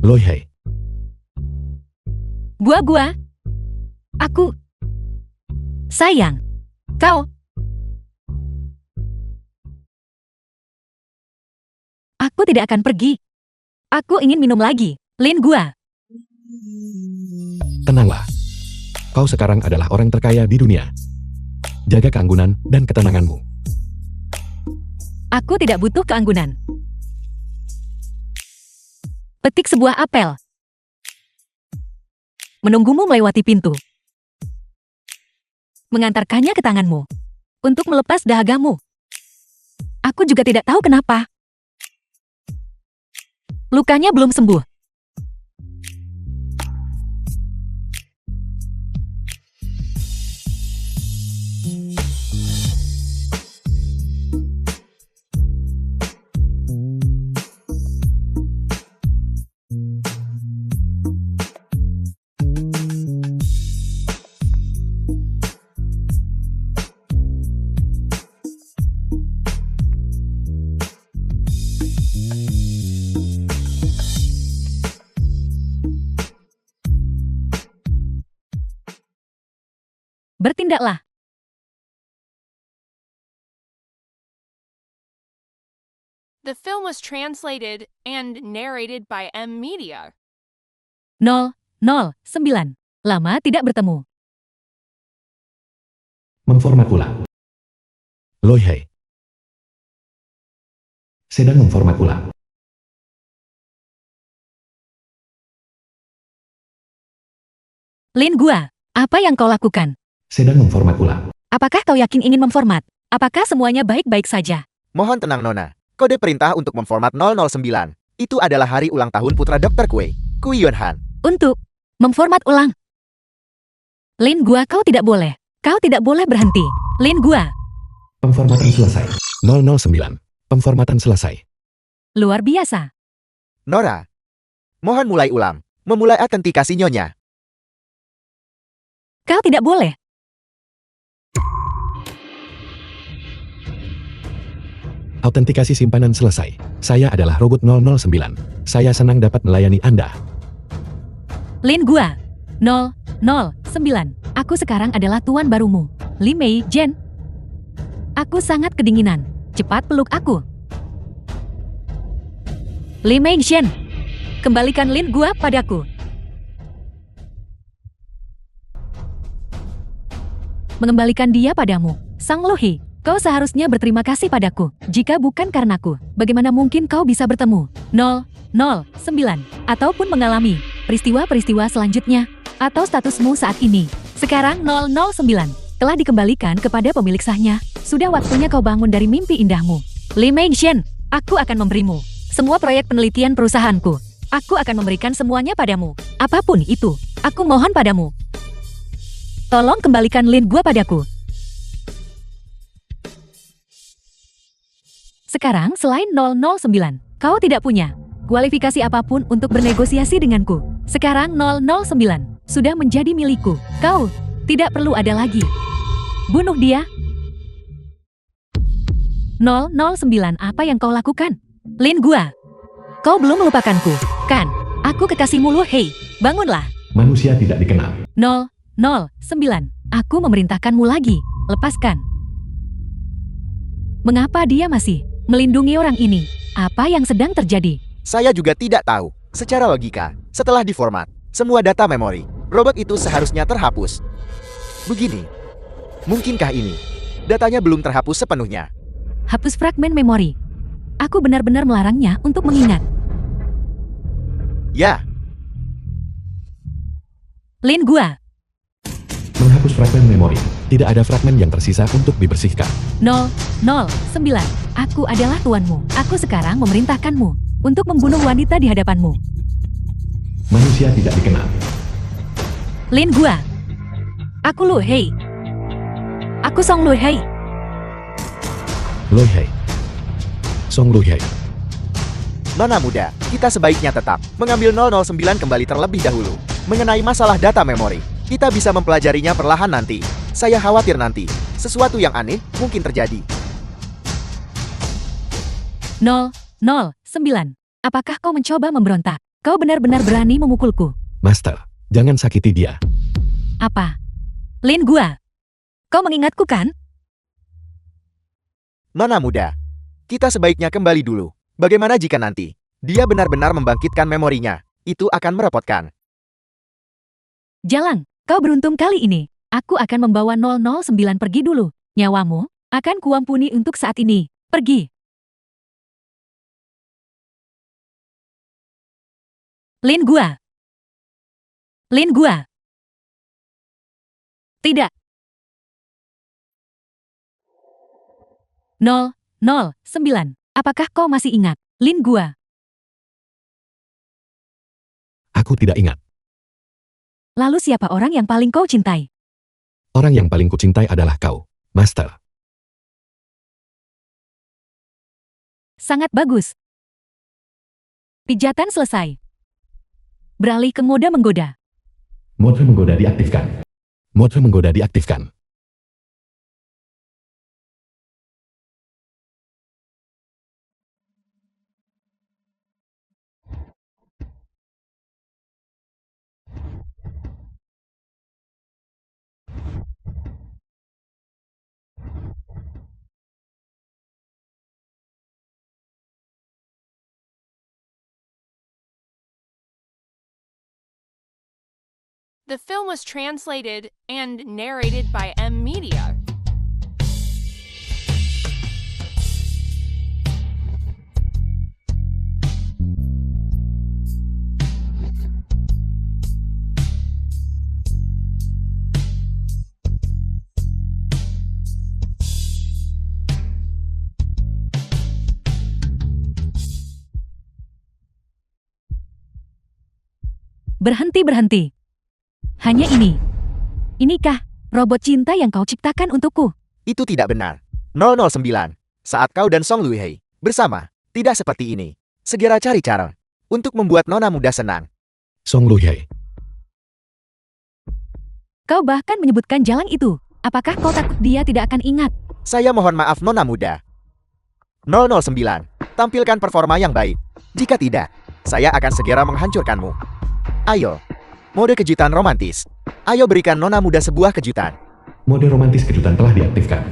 Speaker 3: Loi Hei.
Speaker 1: Gua. Aku. Sayang. Kau. Aku tidak akan pergi. Aku ingin minum lagi. Lin Gua.
Speaker 3: Tenanglah. Kau sekarang adalah orang terkaya di dunia. Jaga keanggunan dan ketenanganmu.
Speaker 1: Aku tidak butuh keanggunan. Petik sebuah apel. Menunggumu melewati pintu. Mengantarkannya ke tanganmu. Untuk melepas dahagamu. Aku juga tidak tahu kenapa. Lukanya belum sembuh. Bertindaklah.
Speaker 4: The film was translated and narrated by M Media.
Speaker 1: 009. Lama tidak bertemu.
Speaker 3: Memformat ulang. Loi Hei. Sedang memformat ulang.
Speaker 1: Lin Gua, apa yang kau lakukan?
Speaker 3: Sedang memformat ulang.
Speaker 1: Apakah kau yakin ingin memformat? Apakah semuanya baik-baik saja?
Speaker 2: Mohon tenang Nona. Kode perintah untuk memformat 009. Itu adalah hari ulang tahun putra Dr. Kui Yunhan.
Speaker 1: Untuk memformat ulang. Lin Gua, kau tidak boleh. Kau tidak boleh berhenti. Lin Gua.
Speaker 3: Pemformatan selesai. 009. Pemformatan selesai.
Speaker 1: Luar biasa.
Speaker 2: Nora. Mohon mulai ulang. Memulai autentikasi nyonya.
Speaker 1: Kau tidak boleh.
Speaker 3: Autentikasi simpanan selesai. Saya adalah robot 009. Saya senang dapat melayani Anda.
Speaker 1: Lin Gua. 009. Aku sekarang adalah tuan barumu. Li Mei Jen. Aku sangat kedinginan. Cepat peluk aku. Li Mengxian, kembalikan Lin Gua padaku. Mengembalikan dia padamu, Sang Luhi. Kau seharusnya berterima kasih padaku. Jika bukan karenaku, bagaimana mungkin kau bisa bertemu 009 ataupun mengalami peristiwa-peristiwa selanjutnya atau statusmu saat ini. Sekarang 009 telah dikembalikan kepada pemilik sahnya. Sudah waktunya kau bangun dari mimpi indahmu. Li Mengxian, aku akan memberimu semua proyek penelitian perusahaanku. Aku akan memberikan semuanya padamu. Apapun itu, aku mohon padamu. Tolong kembalikan Lin Gua padaku. Sekarang selain 009, kau tidak punya kualifikasi apapun untuk bernegosiasi denganku. Sekarang 009 sudah menjadi milikku. Kau tidak perlu ada lagi. Bunuh dia. 009, apa yang kau lakukan? Lin Gua, kau belum melupakanku, kan? Aku kekasihmu Lu Hei, bangunlah.
Speaker 3: Manusia tidak dikenal.
Speaker 1: 009, aku memerintahkanmu lagi, lepaskan. Mengapa dia masih melindungi orang ini? Apa yang sedang terjadi?
Speaker 2: Saya juga tidak tahu. Secara logika, setelah diformat, semua data memori robot itu seharusnya terhapus. Begini, mungkinkah ini? Datanya belum terhapus sepenuhnya.
Speaker 1: Hapus fragmen memori. Aku benar-benar melarangnya untuk mengingat.
Speaker 2: Ya,
Speaker 1: Lin Gua,
Speaker 3: Menghapus fragmen memori. Tidak ada fragmen yang tersisa untuk dibersihkan.
Speaker 1: 009, aku adalah tuanmu. Aku sekarang memerintahkanmu untuk membunuh wanita di hadapanmu.
Speaker 3: Manusia tidak dikenal.
Speaker 1: Lin Gua, aku Lu Hei. Aku Song Lu Hei.
Speaker 3: Lu Hei. Song Lu Hei.
Speaker 2: Nona muda, kita sebaiknya tetap mengambil 009 kembali terlebih dahulu. Mengenai masalah data memori, kita bisa mempelajarinya perlahan nanti. Saya khawatir nanti sesuatu yang aneh mungkin terjadi.
Speaker 1: 009, apakah kau mencoba memberontak? Kau benar-benar berani memukulku.
Speaker 3: Master, jangan sakiti dia.
Speaker 1: Apa? Lin Gua, kau mengingatku kan?
Speaker 2: Nona muda, kita sebaiknya kembali dulu. Bagaimana jika nanti dia benar-benar membangkitkan memorinya? Itu akan merepotkan.
Speaker 1: Jalang, kau beruntung kali ini. Aku akan membawa 009 pergi dulu. Nyawamu akan kuampuni untuk saat ini. Pergi. Lin Gua. Lin Gua. Tidak. 009. Apakah kau masih ingat? Lin Gua.
Speaker 3: Aku tidak ingat.
Speaker 1: Lalu siapa orang yang paling kau cintai?
Speaker 3: Orang yang paling kucintai adalah kau, Master.
Speaker 1: Sangat bagus. Pijatan selesai. Beralih ke mode menggoda.
Speaker 3: Mode menggoda diaktifkan. Mode menggoda diaktifkan.
Speaker 4: The film was translated and narrated by M Media.
Speaker 1: Berhenti. Hanya ini. Inikah robot cinta yang kau ciptakan untukku?
Speaker 2: Itu tidak benar. 009. Saat kau dan Song Lu Hei bersama, tidak seperti ini. Segera cari cara untuk membuat nona muda senang.
Speaker 3: Song Lu Hei.
Speaker 1: Kau bahkan menyebutkan jalan itu. Apakah kau takut dia tidak akan ingat?
Speaker 2: Saya mohon maaf nona muda. 009. Tampilkan performa yang baik. Jika tidak, saya akan segera menghancurkanmu. Ayo. Mode kejutan romantis. Ayo berikan nona muda sebuah kejutan.
Speaker 3: Mode romantis kejutan telah diaktifkan.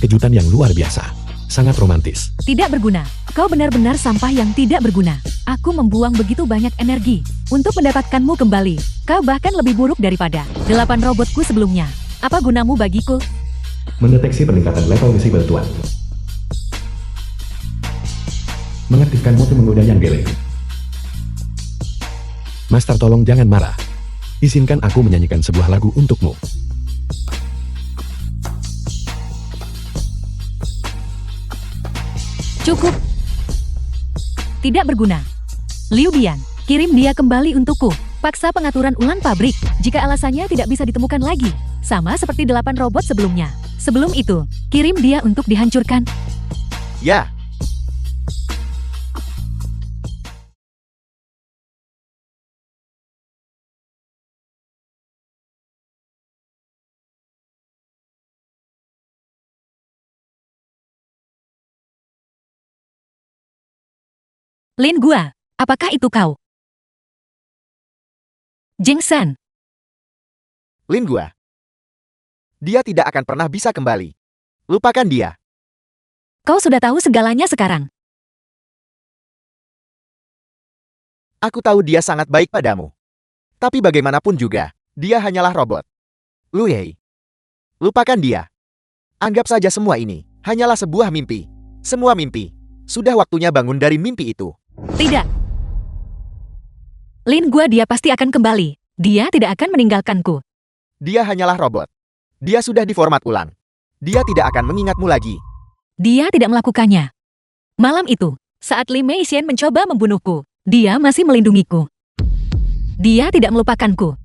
Speaker 3: Kejutan yang luar biasa. Sangat romantis.
Speaker 1: Tidak berguna. Kau benar-benar sampah yang tidak berguna. Aku membuang begitu banyak energi untuk mendapatkanmu kembali. Kau bahkan lebih buruk daripada 8 robotku sebelumnya. Apa gunamu bagiku?
Speaker 3: Mendeteksi peningkatan level visible Tuan. Mengaktifkan mode menggoda yang geleng. Master tolong jangan marah. Izinkan aku menyanyikan sebuah lagu untukmu.
Speaker 1: Cukup. Tidak berguna. Liu Bian, kirim dia kembali untukku. Paksa pengaturan ulang pabrik jika alasannya tidak bisa ditemukan lagi. Sama seperti 8 robot sebelumnya. Sebelum itu, kirim dia untuk dihancurkan.
Speaker 2: Ya.
Speaker 1: Lin Gua, apakah itu kau? Jeng San,
Speaker 2: Lin Gua. Dia tidak akan pernah bisa kembali. Lupakan dia.
Speaker 1: kau sudah tahu segalanya sekarang.
Speaker 2: Aku tahu dia sangat baik padamu. Tapi bagaimanapun juga, dia hanyalah robot. Lu Yei. Lupakan dia. Anggap saja semua ini hanyalah sebuah mimpi. Semua mimpi. Sudah waktunya bangun dari mimpi itu.
Speaker 1: Tidak. Lin Gua dia pasti akan kembali. Dia tidak akan meninggalkanku.
Speaker 2: Dia hanyalah robot. Dia sudah diformat ulang. Dia tidak akan mengingatmu lagi.
Speaker 1: Dia tidak melakukannya. Malam itu, saat Li Meixian mencoba membunuhku, dia masih melindungiku. Dia tidak melupakanku.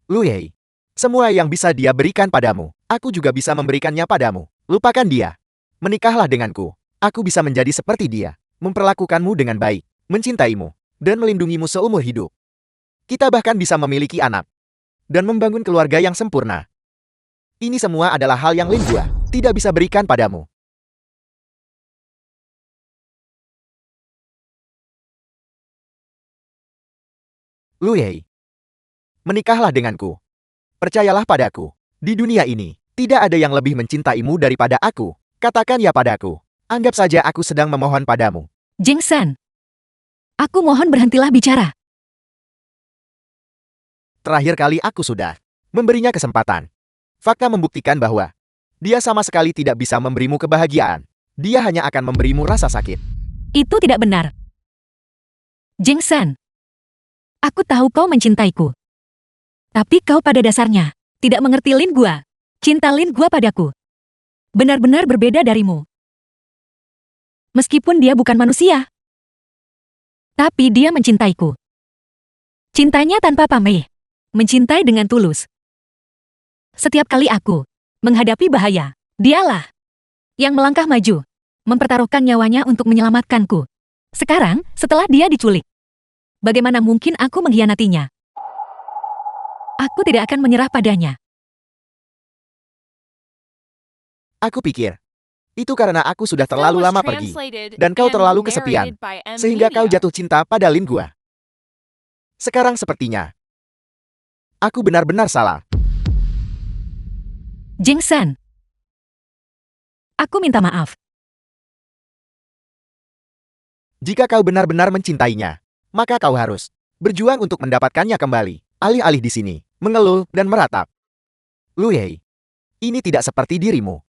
Speaker 2: Lu Yei. Semua yang bisa dia berikan padamu, aku juga bisa memberikannya padamu. Lupakan dia. Menikahlah denganku. Aku bisa menjadi seperti dia. Memperlakukanmu dengan baik, mencintaimu, dan melindungimu seumur hidup. Kita bahkan bisa memiliki anak. Dan membangun keluarga yang sempurna. Ini semua adalah hal yang Lin Gua tidak bisa berikan padamu. Lu Yei. Menikahlah denganku. Percayalah padaku. Di dunia ini, tidak ada yang lebih mencintaimu daripada aku. Katakan ya padaku. Anggap saja aku sedang memohon padamu.
Speaker 1: Jeng San, aku mohon berhentilah bicara.
Speaker 2: Terakhir kali aku sudah memberinya kesempatan. Fakta membuktikan bahwa dia sama sekali tidak bisa memberimu kebahagiaan. Dia hanya akan memberimu rasa sakit.
Speaker 1: Itu tidak benar. Jeng San, aku tahu kau mencintaiku. Tapi kau pada dasarnya tidak mengerti Lin Gua. Cinta Lin Gua padaku benar-benar berbeda darimu. Meskipun dia bukan manusia, tapi dia mencintaiku. Cintanya tanpa pamrih, mencintai dengan tulus. Setiap kali aku menghadapi bahaya, dialah yang melangkah maju, mempertaruhkan nyawanya untuk menyelamatkanku. Sekarang, setelah dia diculik, bagaimana mungkin aku mengkhianatinya? Aku tidak akan menyerah padanya.
Speaker 2: Aku pikir, itu karena aku sudah terlalu lama pergi, dan kau terlalu kesepian, sehingga kau jatuh cinta pada Lin Gua. Sekarang sepertinya, aku benar-benar salah.
Speaker 1: Jeng San, aku minta maaf.
Speaker 2: Jika kau benar-benar mencintainya, maka kau harus berjuang untuk mendapatkannya kembali, alih-alih di sini, mengeluh dan meratap. Lu Yei, ini tidak seperti dirimu.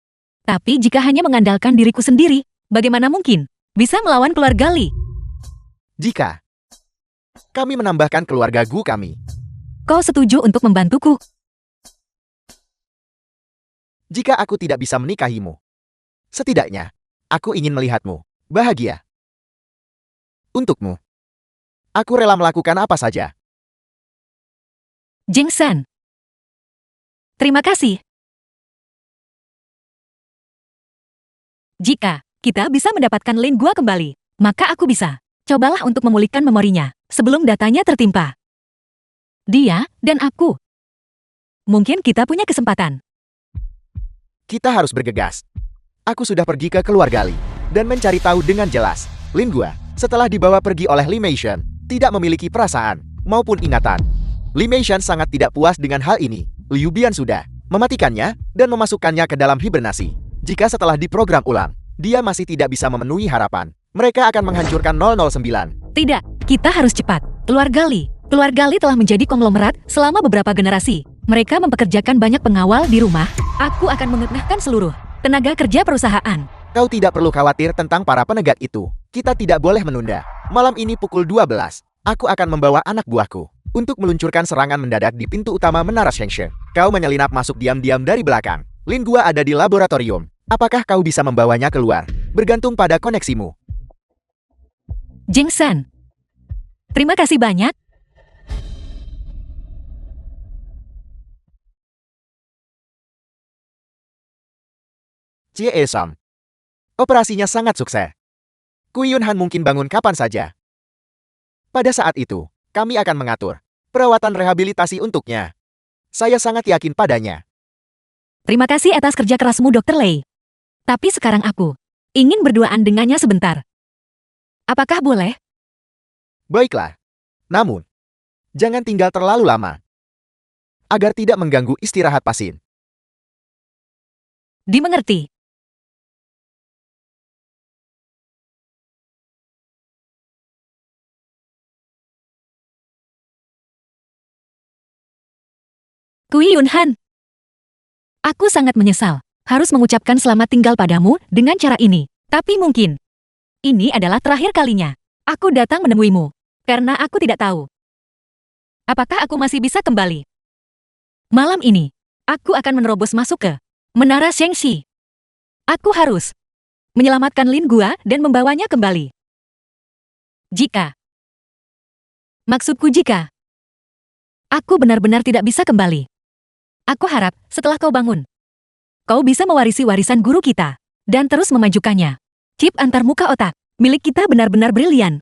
Speaker 1: Tapi jika hanya mengandalkan diriku sendiri, bagaimana mungkin bisa melawan keluarga Li?
Speaker 2: Jika kami menambahkan keluarga Gu kami,
Speaker 1: Kau setuju untuk membantuku?
Speaker 2: jika aku tidak bisa menikahimu, setidaknya aku ingin melihatmu bahagia. Untukmu, aku rela melakukan apa saja.
Speaker 1: Jeng San. Terima kasih. Jika kita bisa mendapatkan Lin Gua kembali, maka aku bisa. Cobalah untuk memulihkan memorinya sebelum datanya tertimpa. Dia dan aku. Mungkin kita punya kesempatan.
Speaker 2: Kita harus bergegas. Aku sudah pergi ke keluarga Li dan mencari tahu dengan jelas. Lin Gua, setelah dibawa pergi oleh Li Meixian, tidak memiliki perasaan maupun ingatan. Li Meixian sangat tidak puas dengan hal ini. Liu Bian sudah mematikannya dan memasukkannya ke dalam hibernasi. Jika setelah diprogram ulang, dia masih tidak bisa memenuhi harapan, mereka akan menghancurkan 009.
Speaker 1: Tidak, kita harus cepat. Keluarga Lee. Keluarga Lee telah menjadi konglomerat selama beberapa generasi. Mereka mempekerjakan banyak pengawal di rumah. Aku akan mengetahkan seluruh tenaga kerja perusahaan.
Speaker 2: Kau tidak perlu khawatir tentang para penegak itu. Kita tidak boleh menunda. Malam ini pukul 12, aku akan membawa anak buahku untuk meluncurkan serangan mendadak di pintu utama Menara Shengshe. Kau menyelinap masuk diam-diam dari belakang. Lin Gua ada di laboratorium. Apakah kau bisa membawanya keluar? Bergantung pada koneksimu.
Speaker 1: Jeng San. Terima kasih banyak.
Speaker 2: Cie Esam. Operasinya sangat sukses. Kui Yun Han mungkin bangun kapan saja. Pada saat itu, kami akan mengatur perawatan rehabilitasi untuknya. Saya sangat yakin padanya.
Speaker 1: Terima kasih atas kerja kerasmu, Dr. Lei. Tapi sekarang aku ingin berduaan dengannya sebentar. Apakah boleh?
Speaker 2: Baiklah. Namun, jangan tinggal terlalu lama. Agar tidak mengganggu istirahat pasien.
Speaker 1: Dimengerti. Kui Yun Han. Aku sangat menyesal harus mengucapkan selamat tinggal padamu dengan cara ini. Tapi mungkin ini adalah terakhir kalinya aku datang menemuimu. Karena aku tidak tahu apakah aku masih bisa kembali. Malam ini, aku akan menerobos masuk ke Menara Shengxi. Aku harus menyelamatkan Lin Gua dan membawanya kembali. Maksudku jika aku benar-benar tidak bisa kembali. Aku harap setelah kau bangun, kau bisa mewarisi warisan guru kita dan terus memajukannya. Chip antarmuka otak milik kita benar-benar brilian.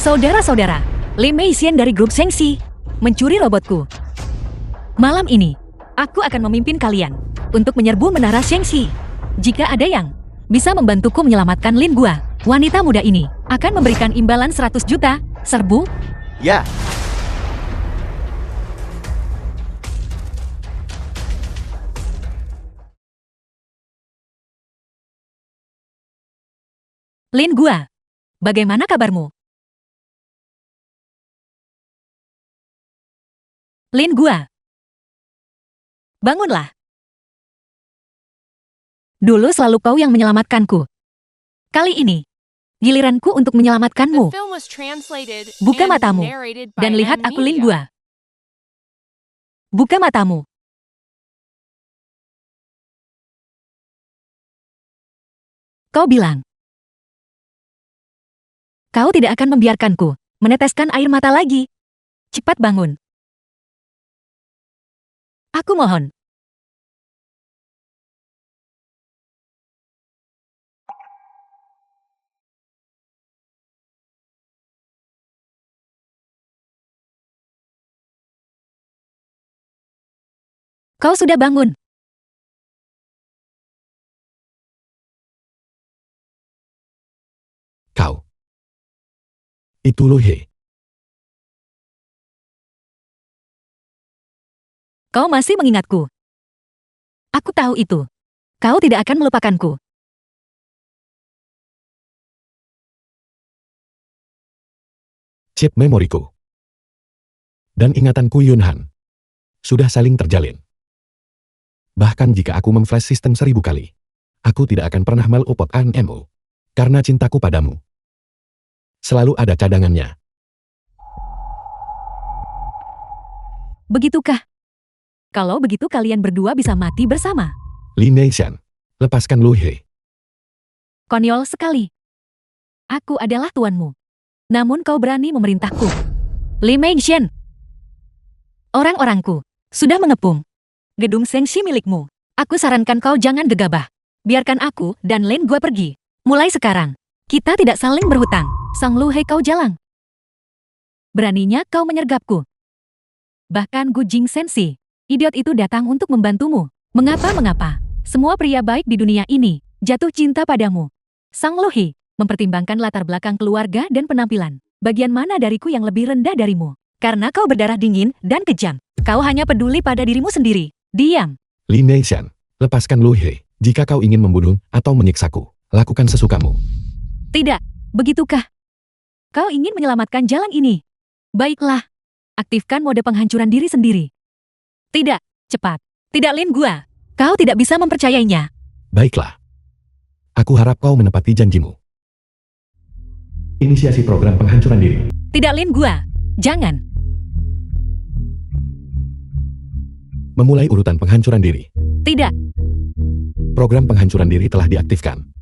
Speaker 1: Saudara-saudara, Li Meixian dari grup Shengxi mencuri robotku. Malam ini, aku akan memimpin kalian untuk menyerbu Menara Shengxi. Jika ada yang bisa membantuku menyelamatkan Lin Gua, wanita muda ini akan memberikan imbalan 100 juta. Serbu?
Speaker 2: Ya.
Speaker 1: Lin Gua, bagaimana kabarmu? Lin Gua, bangunlah. Dulu selalu kau yang menyelamatkanku. Kali ini, giliranku untuk
Speaker 4: The
Speaker 1: menyelamatkanmu.
Speaker 4: film was translated
Speaker 1: Buka
Speaker 4: and
Speaker 1: matamu
Speaker 4: narrated by
Speaker 1: dan lihat
Speaker 4: M
Speaker 1: aku Lin
Speaker 4: Media.
Speaker 1: Gua. Buka matamu. Kau bilang, kau tidak akan membiarkanku meneteskan air mata lagi. Cepat bangun. Aku mohon. Kau sudah bangun.
Speaker 3: Kau. Itu Lu He.
Speaker 1: Kau masih mengingatku. Aku tahu itu. Kau tidak akan melupakanku.
Speaker 3: Chip memoriku. Dan ingatanku Yun Han. Sudah saling terjalin. Bahkan jika aku memflash sistem 1000 kali, aku tidak akan pernah melupakanmu. Karena cintaku padamu. Selalu ada cadangannya.
Speaker 1: Begitukah? Kalau begitu kalian berdua bisa mati bersama.
Speaker 3: Li Meixian, lepaskan Lu He.
Speaker 1: Konyol sekali. Aku adalah tuanmu. Namun kau berani memerintahku. Li Meixian. Orang-orangku sudah mengepung gedung Shengxi milikmu. Aku sarankan kau jangan gegabah. Biarkan aku dan Lin Gua pergi. Mulai sekarang, kita tidak saling berhutang. Sang Lu He kau jalang. Beraninya kau menyergapku. Bahkan Gu Jing Sensi, idiot itu datang untuk membantumu. Mengapa? Semua pria baik di dunia ini jatuh cinta padamu. Sang Lu He, Mempertimbangkan latar belakang keluarga dan penampilan. Bagian mana dariku yang lebih rendah darimu? Karena kau berdarah dingin dan kejam. Kau hanya peduli pada dirimu sendiri. Diam.
Speaker 3: Lin Meishan, lepaskan Lu He. Jika kau ingin membunuh atau menyiksaku, lakukan sesukamu.
Speaker 1: Tidak, begitukah? Kau ingin menyelamatkan jalan ini? Baiklah. Aktifkan mode penghancuran diri sendiri. Tidak, cepat. Tidak Lin Gua. Kau tidak bisa mempercayainya.
Speaker 3: Baiklah. Aku harap kau menepati janjimu. Inisiasi program penghancuran diri.
Speaker 1: Tidak Lin Gua. Jangan.
Speaker 3: Memulai urutan penghancuran diri.
Speaker 1: Tidak.
Speaker 3: Program penghancuran diri telah diaktifkan.